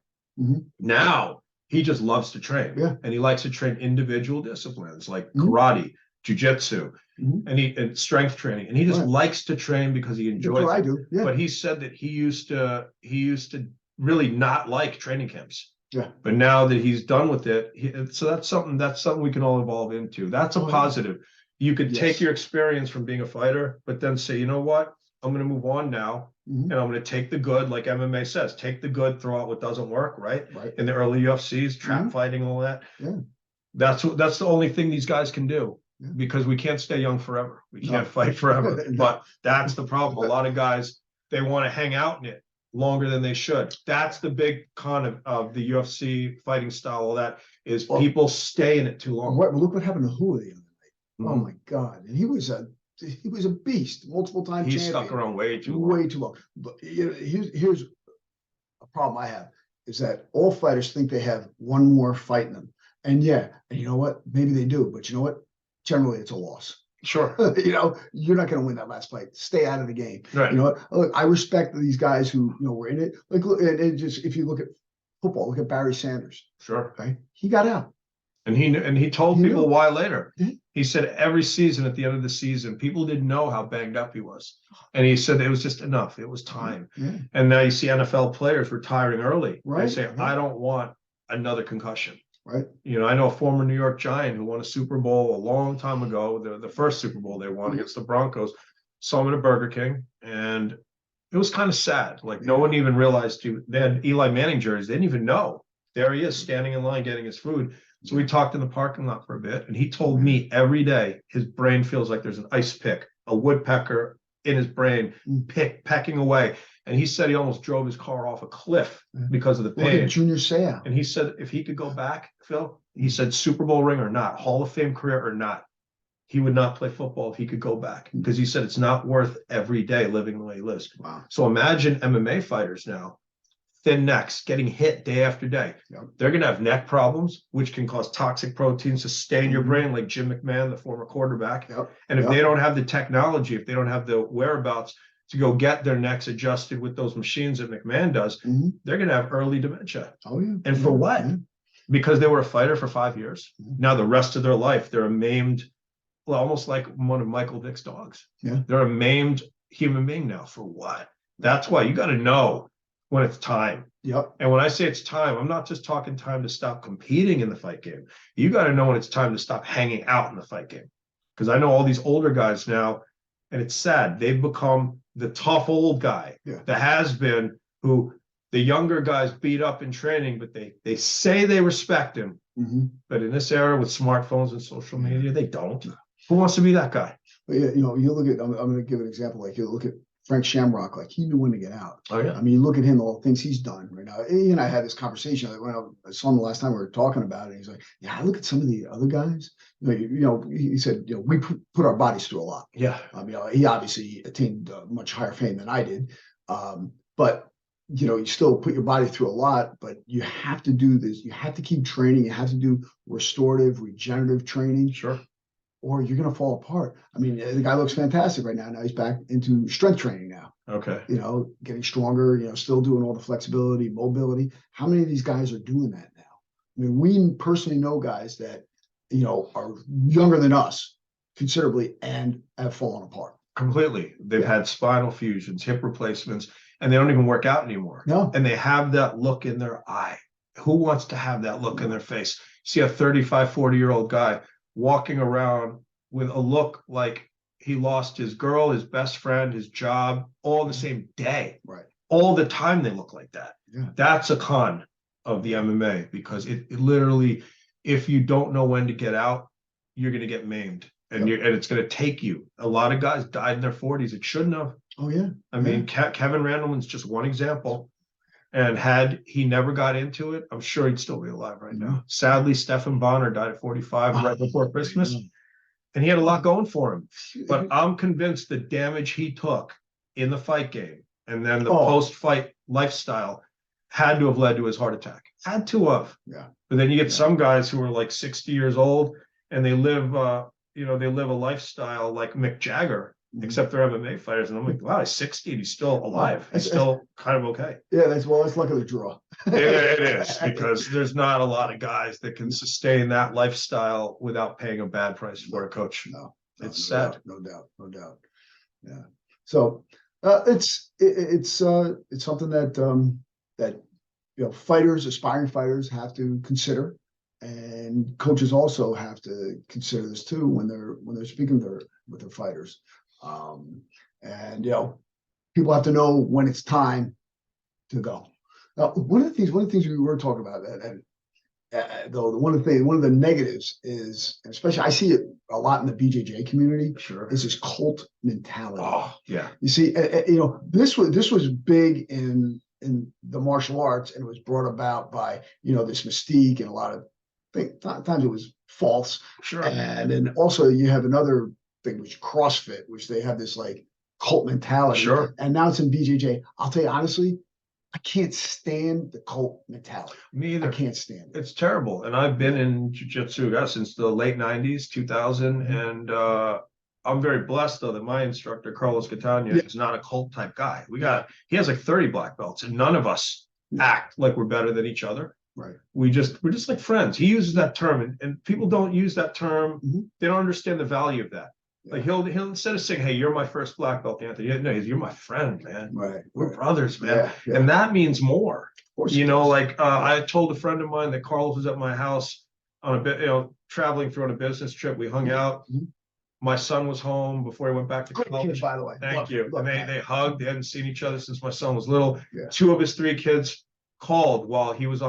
Now he just loves to train. And he likes to train individual disciplines like karate, jiu-jitsu, and strength training. And he just likes to train because he enjoys it. I do. But he said that he used to really not like training camps. Yeah. But now that he's done with it, so that's something we can all evolve into. That's a positive. You could take your experience from being a fighter, but then say, you know what? I'm going to move on now, and I'm going to take the good, like MMA says, take the good, throw out what doesn't work, right? In the early UFCs, trap fighting, all that. Yeah. That's the only thing these guys can do, because we can't stay young forever. We can't fight forever. But that's the problem. A lot of guys, they want to hang out in it longer than they should. That's the big con of the UFC fighting style. All that is people stay in it too long. Well, look what happened to Hua the other night. Oh my God! And he was a beast, multiple time champion. He stuck around way too long. But here's a problem I have, is that all fighters think they have one more fight in them, and you know what? Maybe they do, but you know what? Generally, it's a loss. Sure. You're not going to win that last fight. Stay out of the game. Right. You know what? Look, I respect these guys who were in it. Like, look, and just if you look at football, look at Barry Sanders. Sure. Okay, he got out, and he told people why later. He said every season, at the end of the season, people didn't know how banged up he was, and he said it was just enough. It was time. And now you see NFL players retiring early. They say, I don't want another concussion. Right. I know a former New York Giant who won a Super Bowl a long time ago, the first Super Bowl they won against the Broncos. Saw him at a Burger King, and it was kind of sad. Like, no one even realized they had Eli Manning jerseys. They didn't even know. There he is, standing in line getting his food. So we talked in the parking lot for a bit, and he told me every day his brain feels like there's an ice pick, a woodpecker in his brain, pecking away. And he said he almost drove his car off a cliff because of the pain. Look at Junior Seau. And he said if he could go back, Phil, he said Super Bowl ring or not, Hall of Fame career or not, he would not play football if he could go back, because he said it's not worth every day living the way he lives. Wow. So imagine MMA fighters now, thin necks, getting hit day after day. They're going to have neck problems, which can cause toxic proteins to stay in your brain, like Jim McMahon, the former quarterback. And if they don't have the technology, if they don't have the whereabouts to go get their necks adjusted with those machines that McMahon does, they're going to have early dementia. And for what? Because they were a fighter for 5 years. Now the rest of their life, they're a maimed, well, almost like one of Michael Vick's dogs. They're a maimed human being now. For what? That's why you got to know when it's time. And when I say it's time, I'm not just talking time to stop competing in the fight game. You got to know when it's time to stop hanging out in the fight game. Because I know all these older guys now, and it's sad, they've become the tough old guy, the has-been, who the younger guys beat up in training, but they say they respect him. But in this era with smartphones and social media, they don't. Who wants to be that guy? But you look at, I'm going to give an example. Like, you look at Frank Shamrock, like, he knew when to get out. Oh yeah. I mean, you look at him, all the things he's done right now. He and I had this conversation. Like, when I saw him the last time we were talking about it, he's like, I look at some of the other guys. He said, we put our bodies through a lot. He obviously attained much higher fame than I did. But you still put your body through a lot, but you have to do this. You have to keep training. You have to do restorative, regenerative training. Sure. Or you're going to fall apart. I mean, the guy looks fantastic right now. Now he's back into strength training now. Okay. Getting stronger, still doing all the flexibility, mobility. How many of these guys are doing that now? I mean, we personally know guys that, are younger than us considerably and have fallen apart. Completely. They've had spinal fusions, hip replacements, and they don't even work out anymore. No. And they have that look in their eye. Who wants to have that look in their face? See a 35, 40-year-old guy walking around with a look like he lost his girl, his best friend, his job, all the same day. Right. All the time they look like that. That's a con of the MMA, because it literally, if you don't know when to get out, you're going to get maimed, and it's going to take you. A lot of guys died in their 40s. It shouldn't have. Oh yeah. I mean, Kevin Randleman's just one example. And had he never got into it, I'm sure he'd still be alive right now. Sadly, Stephan Bonner died at 45 right before Christmas. And he had a lot going for him. But I'm convinced the damage he took in the fight game and then the post-fight lifestyle had to have led to his heart attack. Had to have. But then you get some guys who are like 60 years old and they live, they live a lifestyle like Mick Jagger, except they're MMA fighters. And I'm like, wow, he's 60 and he's still alive. He's still kind of okay. Yeah, that's luck of the draw. It is, because there's not a lot of guys that can sustain that lifestyle without paying a bad price for a coach. It's sad. No doubt. Yeah. So it's something that fighters, aspiring fighters have to consider, and coaches also have to consider this too when they're speaking with their fighters. And people have to know when it's time to go. Now, one of the things we were talking about, and though one of the negatives is, especially I see it a lot in the BJJ community, Sure. is this cult mentality. Oh, yeah. You see, this was big in the martial arts, and it was brought about by this mystique, and a lot of times it was false. Sure. And then also you have another thing, which CrossFit, which they have this like cult mentality. Sure. And now it's in BJJ. I'll tell you honestly, I can't stand the cult mentality. Me either. I can't stand it. It's terrible. And I've been in jiu-jitsu since the late 90s, 2000. And I'm very blessed, though, that my instructor, Carlos Catania, is not a cult type guy. He has like 30 black belts, and none of us act like we're better than each other. Right. We're just like friends. He uses that term, and people don't use that term. They don't understand the value of that. Like he'll instead of saying, "Hey, you're my first black belt, Anthony," no, you're my friend, man. Right. We're brothers, man. Yeah. And that means more. Of course I told a friend of mine that Carlos was at my house on a bit, traveling through on a business trip. We hung out. My son was home before he went back to college. Kid, by the way. Thank you. And they hugged. They hadn't seen each other since my son was little. Yeah. 2 of his 3 kids called while he was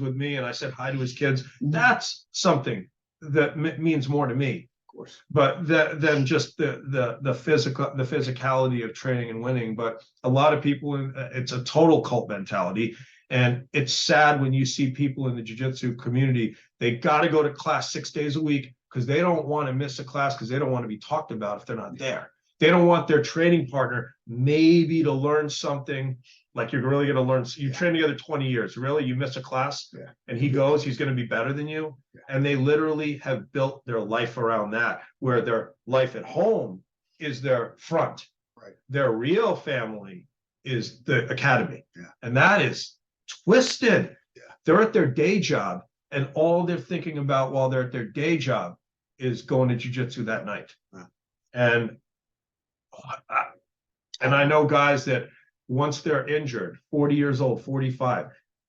with me, and I said hi to his kids. That's something that means more to me. Of course. But than just the physicality of training and winning. But a lot of people, it's a total cult mentality. And it's sad when you see people in the jiu-jitsu community, they got to go to class 6 days a week because they don't want to miss a class, because they don't want to be talked about if they're not there. They don't want their training partner maybe to learn something like you're really going to learn. You train together 20 years. Really? You miss a class and he goes, he's going to be better than you. And they literally have built their life around that, where their life at home is their front. Right. Their real family is the academy. And that is twisted. They're at their day job, and all they're thinking about while they're at their day job is going to jiu-jitsu that night. And I know guys that once they're injured, 40 years old, 45,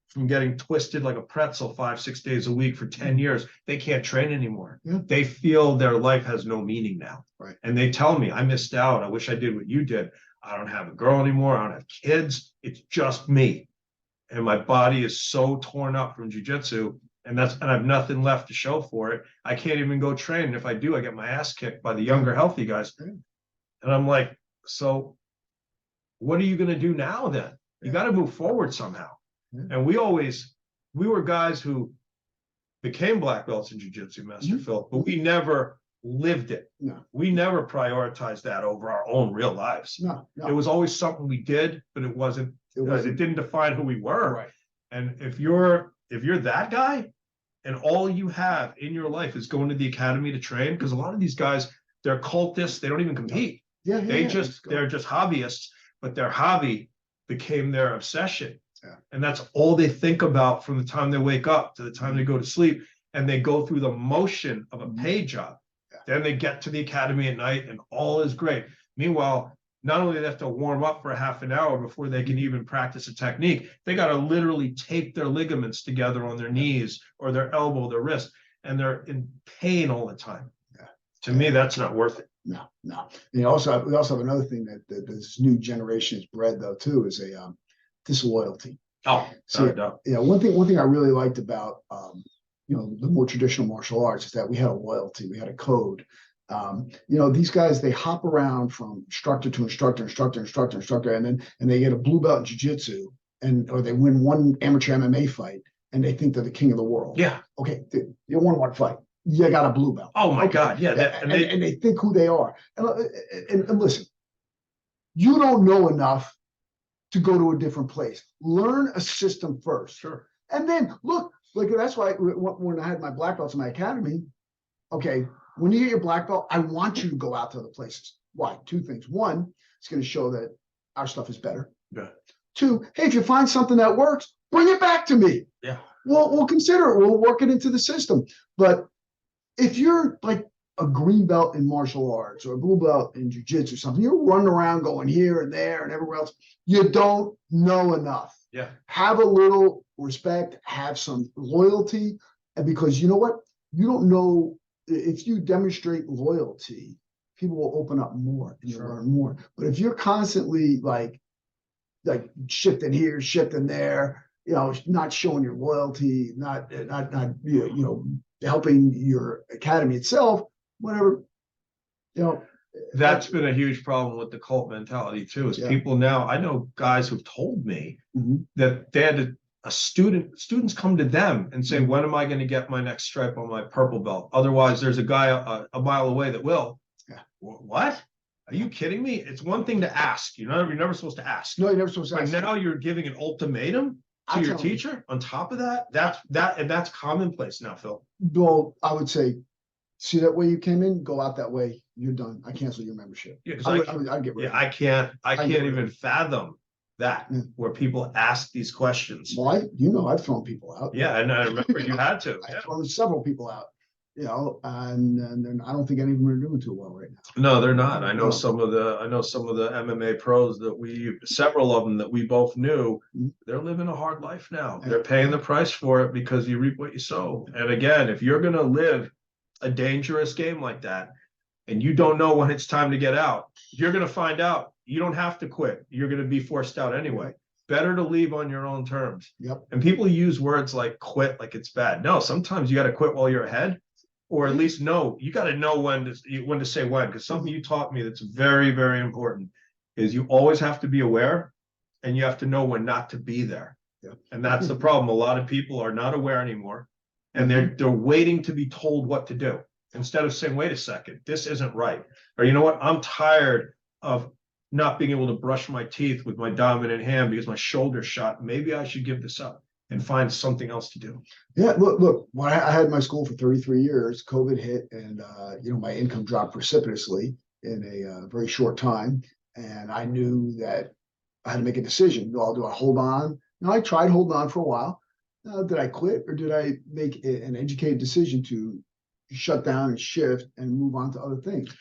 from getting twisted like a pretzel 5-6 days a week for 10 years, they can't train anymore. They feel their life has no meaning now. Right. And they tell me, I missed out. I wish I did what you did. I don't have a girl anymore. I don't have kids. It's just me. And my body is so torn up from jiu-jitsu, and I have nothing left to show for it. I can't even go train. And if I do, I get my ass kicked by the younger, healthy guys. And I'm like, so what are you going to do now then? You got to move forward somehow. And we were guys who became black belts in jiu-jitsu, Master Phil, but we never lived it. No. We never prioritized that over our own real lives. No. It was always something we did, but it wasn't. It didn't define who we were. Right. And if you're that guy, and all you have in your life is going to the academy to train, because a lot of these guys, they're cultists. They don't even compete. They're just hobbyists, but their hobby became their obsession. And that's all they think about from the time they wake up to the time they go to sleep. And they go through the motion of a paid job. Then they get to the academy at night and all is great. Meanwhile, not only do they have to warm up for a half an hour before they can even practice a technique, they got to literally tape their ligaments together on their knees or their elbow, their wrist, and they're in pain all the time. To me, that's not worth it. No. And we also have another thing that this new generation has bred, though, too, is a disloyalty. One thing I really liked about the more traditional martial arts is that we had a loyalty, we had a code. These guys, they hop around from instructor to instructor, and they get a blue belt in jiu-jitsu, or they win one amateur MMA fight, and they think they're the king of the world. Okay, you won one fight. You got a blue belt. Oh my God, and they think who they are. And listen, you don't know enough to go to a different place. Learn a system first. Sure. And then look, like that's why when I had my black belts in my academy, okay, when you get your black belt, I want you to go out to other places. Why? 2 things. 1, it's going to show that our stuff is better. 2, hey, if you find something that works, bring it back to me. We'll consider it. We'll work it into the system. But if you're like a green belt in martial arts or a blue belt in jiu-jitsu or something, you're running around going here and there and everywhere else, you don't know enough. Yeah. Have a little respect, have some loyalty, and because you know what, you don't know if you demonstrate loyalty, people will open up more and you'll learn more. But if you're constantly like shifting here, shifting there, not showing your loyalty, not helping your academy itself, whatever, That's been a huge problem with the cult mentality too, is people now, I know guys who've told me that they had students come to them and say, when am I going to get my next stripe on my purple belt? Otherwise, there's a guy a mile away that will. Yeah. What? Are you kidding me? It's one thing to ask. You're never supposed to ask. No, you're never supposed to ask. But now you're giving an ultimatum to your teacher. On top of that, that's commonplace now, Phil. Well, I would say, see that way you came in, go out that way. You're done. I cancel your membership. Yeah, I'd get rid of it. I can't even fathom that where people ask these questions. Well, I've thrown people out. Yeah, and I remember you had to. I've thrown several people out. And I don't think any of them are doing too well right now. No, they're not. I know some of the MMA pros that several of them that we both knew, they're living a hard life now. They're paying the price for it because you reap what you sow. And again, if you're going to live a dangerous game like that, and you don't know when it's time to get out, you're going to find out. You don't have to quit. You're going to be forced out anyway. Better to leave on your own terms. Yep. And people use words like quit like it's bad. No, sometimes you got to quit while you're ahead, or at least you got to know when to say when. Because something you taught me that's very, very important is you always have to be aware, and you have to know when not to be there. Yep. And that's the problem. A lot of people are not aware anymore, and they're waiting to be told what to do instead of saying, wait a second, this isn't right. Or you know what? I'm tired of not being able to brush my teeth with my dominant hand because my shoulder's shot. Maybe I should give this up and find something else to do. Yeah, look. When I had my school for 33 years, COVID hit, and my income dropped precipitously in a very short time, and I knew that I had to make a decision. Do I hold on? Now I tried holding on for a while. Did I quit, or did I make an educated decision to shut down and shift and move on to other things?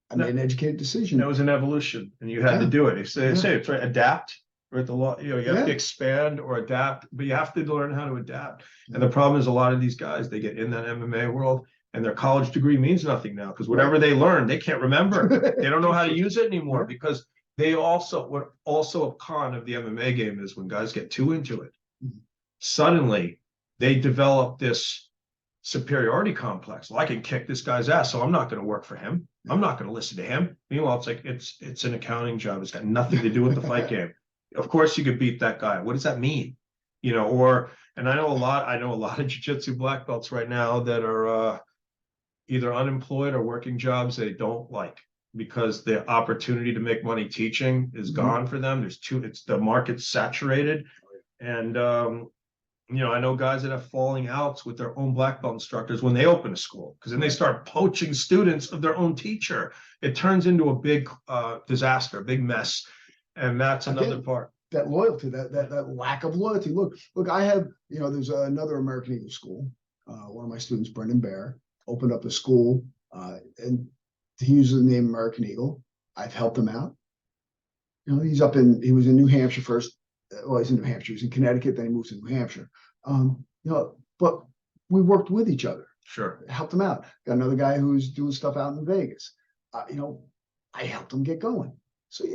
I made an educated decision. That was an evolution, and you had to do it. It's right. Adapt. Right, you have to expand or adapt, but you have to learn how to adapt. And the problem is, a lot of these guys, they get in that MMA world, and their college degree means nothing now, because whatever they learn, they can't remember. They don't know how to use it anymore, because what also a con of the MMA game is when guys get too into it, suddenly they develop this superiority complex. Well, I can kick this guy's ass, so I'm not going to work for him. I'm not going to listen to him. Meanwhile, it's like it's an accounting job. It's got nothing to do with the fight game. Of course you could beat that guy. What does that mean? And I know a lot of jiu-jitsu black belts right now that are either unemployed or working jobs they don't like, because the opportunity to make money teaching is gone for them. The market's saturated. And I know guys that have falling outs with their own black belt instructors when they open a school, because then they start poaching students of their own teacher. It turns into a big disaster, a big mess. And that's another part. That loyalty, that lack of loyalty. Look, I have, there's another American Eagle school. One of my students, Brendan Bear, opened up a school, and he uses the name American Eagle. I've helped him out. He was in New Hampshire first. Well, he's in New Hampshire. He was in Connecticut, then he moved to New Hampshire. But we worked with each other. Sure. Helped him out. Got another guy who's doing stuff out in Vegas. I helped him get going. So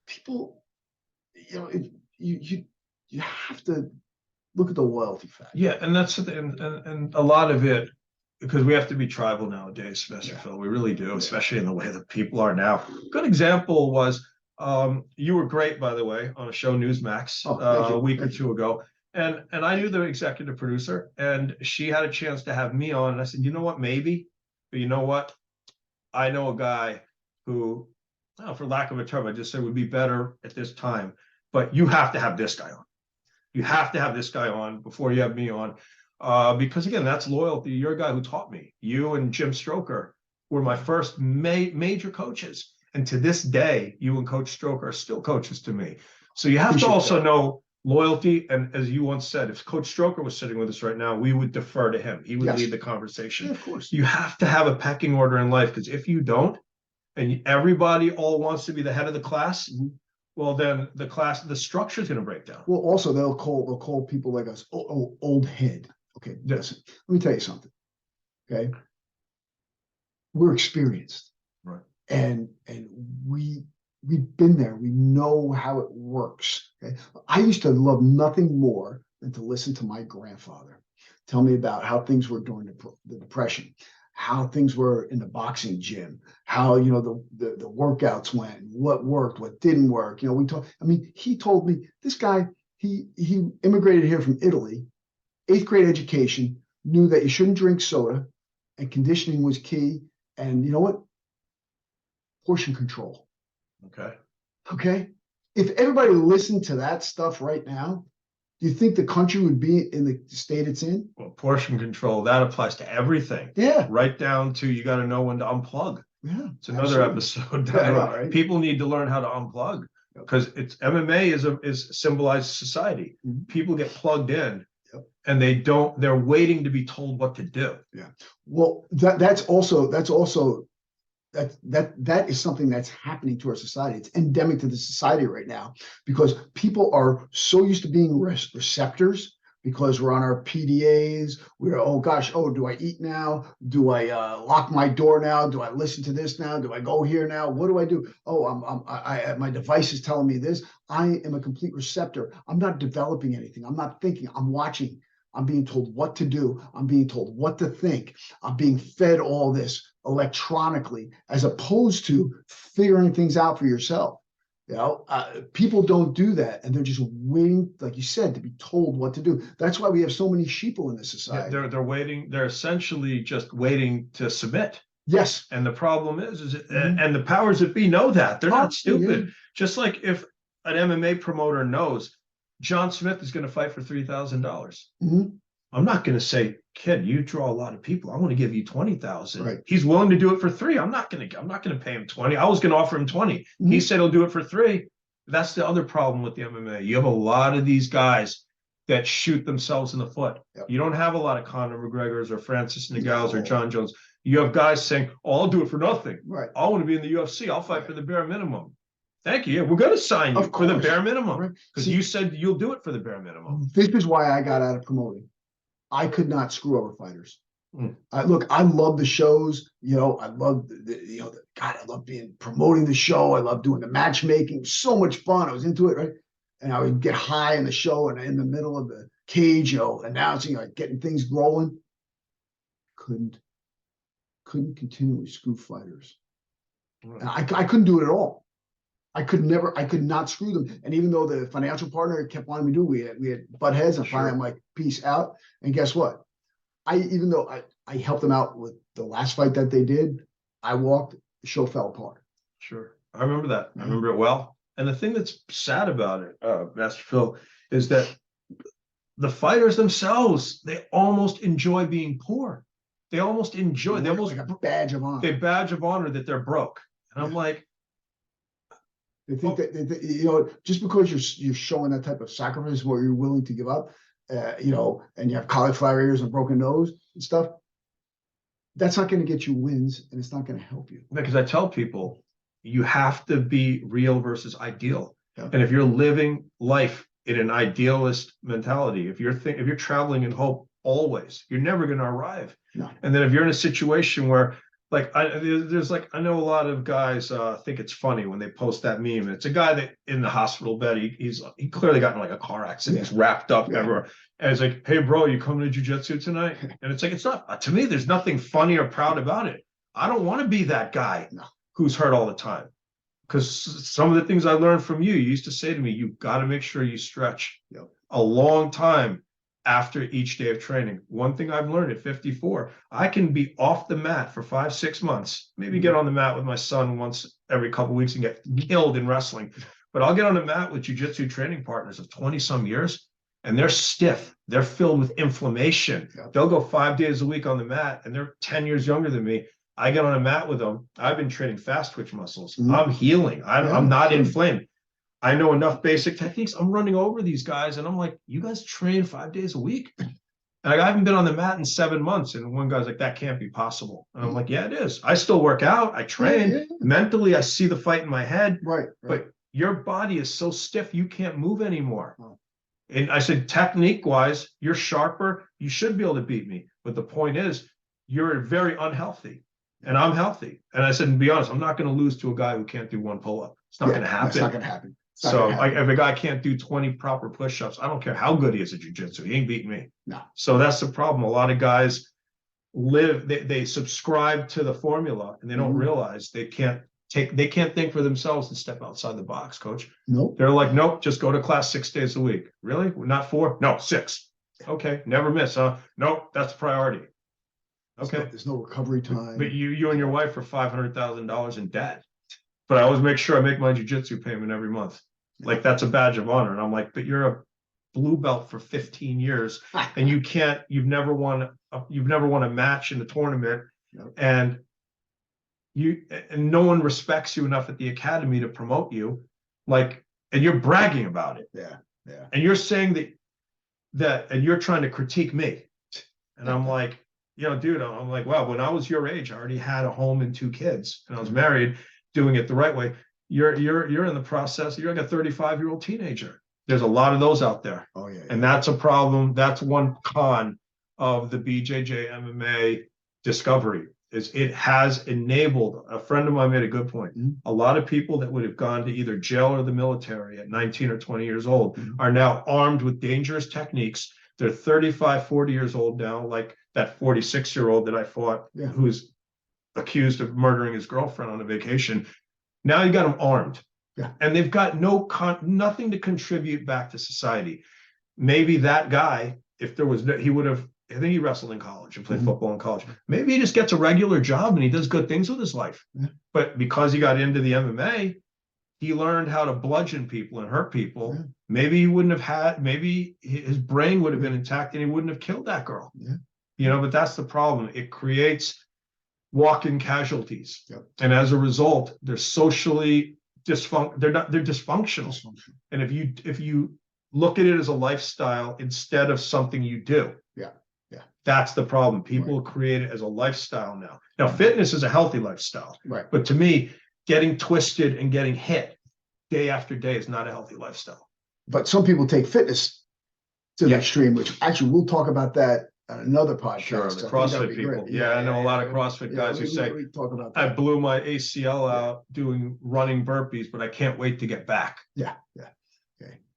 people, you have to look at the loyalty factor. Yeah, and that's and a lot of it, because we have to be tribal nowadays, Mr. Phil. We really do, especially in the way that people are now. Good example was you were great, by the way, on a show Newsmax a week or two ago. And I knew the executive producer, and she had a chance to have me on. And I said, you know what, maybe, but you know what? I know a guy who, for lack of a term, I just said would be better at this time, but you have to have this guy on. You have to have this guy on before you have me on, because again, that's loyalty. You're a guy who taught me. You and Jim Stroker were my first major coaches, and to this day, you and Coach Stroker are still coaches to me. So you have to also know loyalty. And as you once said, if Coach Stroker was sitting with us right now, we would defer to him. He would lead the conversation. Yeah, of course. You have to have a pecking order in life, because if you don't, and everybody all wants to be the head of the class, well, then the structure is going to break down. Well, also they'll call people like us, old head. Okay, listen, let me tell you something. Okay, we're experienced, right? And we've been there. We know how it works. Okay, I used to love nothing more than to listen to my grandfather tell me about how things were during the Depression, how things were in the boxing gym, how the workouts went, what worked, what didn't work. We talk. I mean, he told me, this guy, he immigrated here from Italy, 8th grade education, knew that you shouldn't drink soda, and conditioning was key. And you know what? Portion control. Okay. If everybody listened to that stuff right now, do you think the country would be in the state it's in? Well, portion control, that applies to everything. Yeah. Right down to, you got to know when to unplug. Yeah. It's another episode. Right? People need to learn how to unplug, because it's MMA is symbolized society. Mm-hmm. People get plugged in. And they're waiting to be told what to do. Yeah. Well, that is something that's happening to our society. It's endemic to the society right now, because people are so used to being receptors, because we're on our PDAs. We're, oh gosh, do I eat now? Do I lock my door now? Do I listen to this now? Do I go here now? What do I do? Oh, my device is telling me this. I am a complete receptor. I'm not developing anything. I'm not thinking. I'm watching. I'm being told what to do. I'm being told what to think. I'm being fed all this electronically, as opposed to figuring things out for yourself. People don't do that, and they're just waiting, like you said, to be told what to do. That's why we have so many sheeple in this society. Yeah, they're waiting. They're essentially just waiting to submit. Yes. And the problem is and the powers that be know that. They're not stupid. Yeah. Just like if an MMA promoter knows John Smith is going to fight for $3,000. Mm-hmm. I'm not going to say, kid, you draw a lot of people. I want to give you 20,000. Right. He's willing to do it for $3,000. I'm not going to pay him 20. I was going to offer him 20. Mm-hmm. He said he'll do it for $3,000. That's the other problem with the MMA. You have a lot of these guys that shoot themselves in the foot. Yep. You don't have a lot of Conor McGregors or Francis Ngannou's or John Jones. You have guys saying, oh, I'll do it for nothing. Right. I want to be in the UFC. I'll fight for the bare minimum. Thank you. We're going to sign you for the bare minimum, because you said you'll do it for the bare minimum. This is why I got out of promoting. I could not screw over fighters. Look, I love the shows. I love God, I love promoting the show. I love doing the matchmaking. So much fun. I was into it, right? And I would get high in the show and in the middle of the cage, announcing, getting things rolling. Couldn't continually screw fighters. Right. I couldn't do it at all. I could not screw them. And even though the financial partner kept wanting me to do, we had butt heads, and finally I'm like, peace out. And guess what? Even though I helped them out with the last fight that they did, I walked, the show fell apart. Sure. I remember that. I remember it well. And the thing that's sad about it, Master Phil, is that the fighters themselves, they almost enjoy being poor. They almost enjoy, they almost like a badge of honor. They badge of honor that they're broke. And I'm like, they think that just because you're showing that type of sacrifice where you're willing to give up, and you have cauliflower ears and broken nose and stuff, that's not going to get you wins, and it's not going to help you. Because I tell people, you have to be real versus ideal. Yeah. And if you're living life in an idealist mentality, if you're traveling in hope always, you're never going to arrive. No. And then if you're in a situation where, I know a lot of guys think it's funny when they post that meme. It's a guy that in the hospital bed, he clearly got in like a car accident. Yeah. He's wrapped up everywhere. And it's like, hey bro, you coming to jiu-jitsu tonight? And it's like, it's not, to me, there's nothing funny or proud about it. I don't want to be that guy who's hurt all the time. Because some of the things I learned from you used to say to me, you've got to make sure you stretch a long time after each day of training. One thing I've learned at 54, I can be off the mat for 5-6 months, maybe get on the mat with my son once every couple of weeks and get killed in wrestling. But I'll get on the mat with jiu-jitsu training partners of 20 some years, and they're stiff. They're filled with inflammation. They'll go 5 days a week on the mat, and they're 10 years younger than me. I get on a mat with them. I've been training fast twitch muscles. I'm healing. I'm not inflamed. I know enough basic techniques. I'm running over these guys, and I'm like, you guys train 5 days a week? And I haven't been on the mat in 7 months. And one guy's like, that can't be possible. And I'm like, yeah, it is. I still work out. I train. Mentally, I see the fight in my head. Right. But your body is so stiff you can't move anymore. Oh. And I said, technique wise, you're sharper. You should be able to beat me. But the point is, you're very unhealthy, and I'm healthy. And I said, to be honest, I'm not going to lose to a guy who can't do one pull up. It's not going to happen. It's not going to happen. So if a guy can't do 20 proper push-ups, I don't care how good he is at jiu-jitsu. He ain't beating me. No. So that's the problem. A lot of guys they subscribe to the formula, and they don't realize they can't think for themselves and step outside the box, coach. Nope. They're like, nope, just go to class 6 days a week. Really? Not 4? No, 6. Okay, never miss, huh? Nope, that's priority. Okay. There's no recovery time. But you and your wife are $500,000 in debt. But I always make sure I make my jiu-jitsu payment every month. Like, that's a badge of honor. And I'm like, but you're a blue belt for 15 years and you've never won a match in the tournament. Yep. And no one respects you enough at the academy to promote you. Like, and you're bragging about it. Yeah. Yeah. And you're saying that and you're trying to critique me. And I'm like, dude, I'm like, wow, when I was your age, I already had a home and 2 kids and I was married, doing it the right way. You're in the process. You're like a 35-year-old teenager. There's a lot of those out there. Oh yeah. And that's a problem. That's one con of the BJJ MMA discovery, is it has enabled, a friend of mine made a good point. A lot of people that would have gone to either jail or the military at 19 or 20 years old are now armed with dangerous techniques. They're 35, 40 years old now, like that 46-year-old that I fought, who's accused of murdering his girlfriend on a vacation. Now you got them armed. Yeah. And they've got nothing to contribute back to society. Maybe that guy, if there was, he would have, I think he wrestled in college and played football in college. Maybe he just gets a regular job and he does good things with his life. Yeah. But because he got into the MMA, he learned how to bludgeon people and hurt people. Yeah. Maybe he wouldn't have maybe his brain would have been intact and he wouldn't have killed that girl. Yeah. But that's the problem. It creates walk-in casualties. Yep. And as a result, they're socially they're dysfunctional. And if you look at it as a lifestyle instead of something you do, that's the problem. People create it as a lifestyle now. Now, fitness is a healthy lifestyle, right? But to me, getting twisted and getting hit day after day is not a healthy lifestyle. But some people take fitness to the extreme, which actually we'll talk about that on another podcast. Sure, the CrossFit people. Yeah, I know a lot of CrossFit guys who say, talk about that. I blew my ACL out doing running burpees, but I can't wait to get back. Yeah. Okay.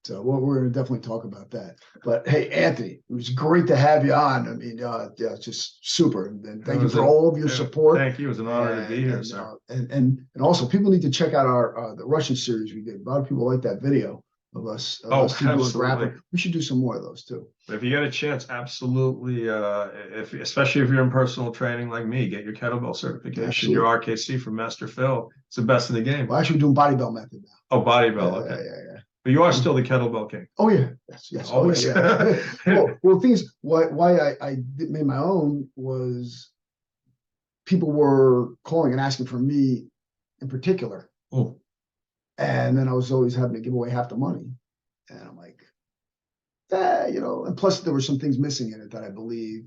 So we're going to definitely talk about that. But hey, Anthony, it was great to have you on. I mean, it's just super. And thank you for all of your support. Thank you. It was an honor to be here, sir. And also, people need to check out our the Russian series we did. A lot of people like that video of us doing grappling. We should do some more of those too. If you get a chance, absolutely. Especially if you're in personal training like me, get your kettlebell certification, your RKC from Master Phil. It's the best in the game. Well, actually, we're doing body belt method now. Oh, body belt. Okay. Yeah. But you are still the kettlebell king. Oh yeah, yes, always. Well, things why I made my own was people were calling and asking for me in particular. Oh. And then I was always having to give away half the money. And I'm like, and plus there were some things missing in it that I believe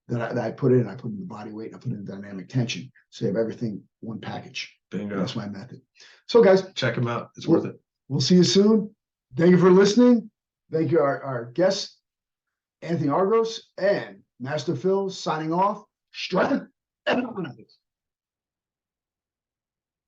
that I put in. I put in the body weight, and I put in the dynamic tension. So you have everything one package. Bingo. That's my method. So guys, check them out. It's worth it. We'll see you soon. Thank you for listening. Thank you, our guest, Anthony Argos and Master Phil, signing off. Strength and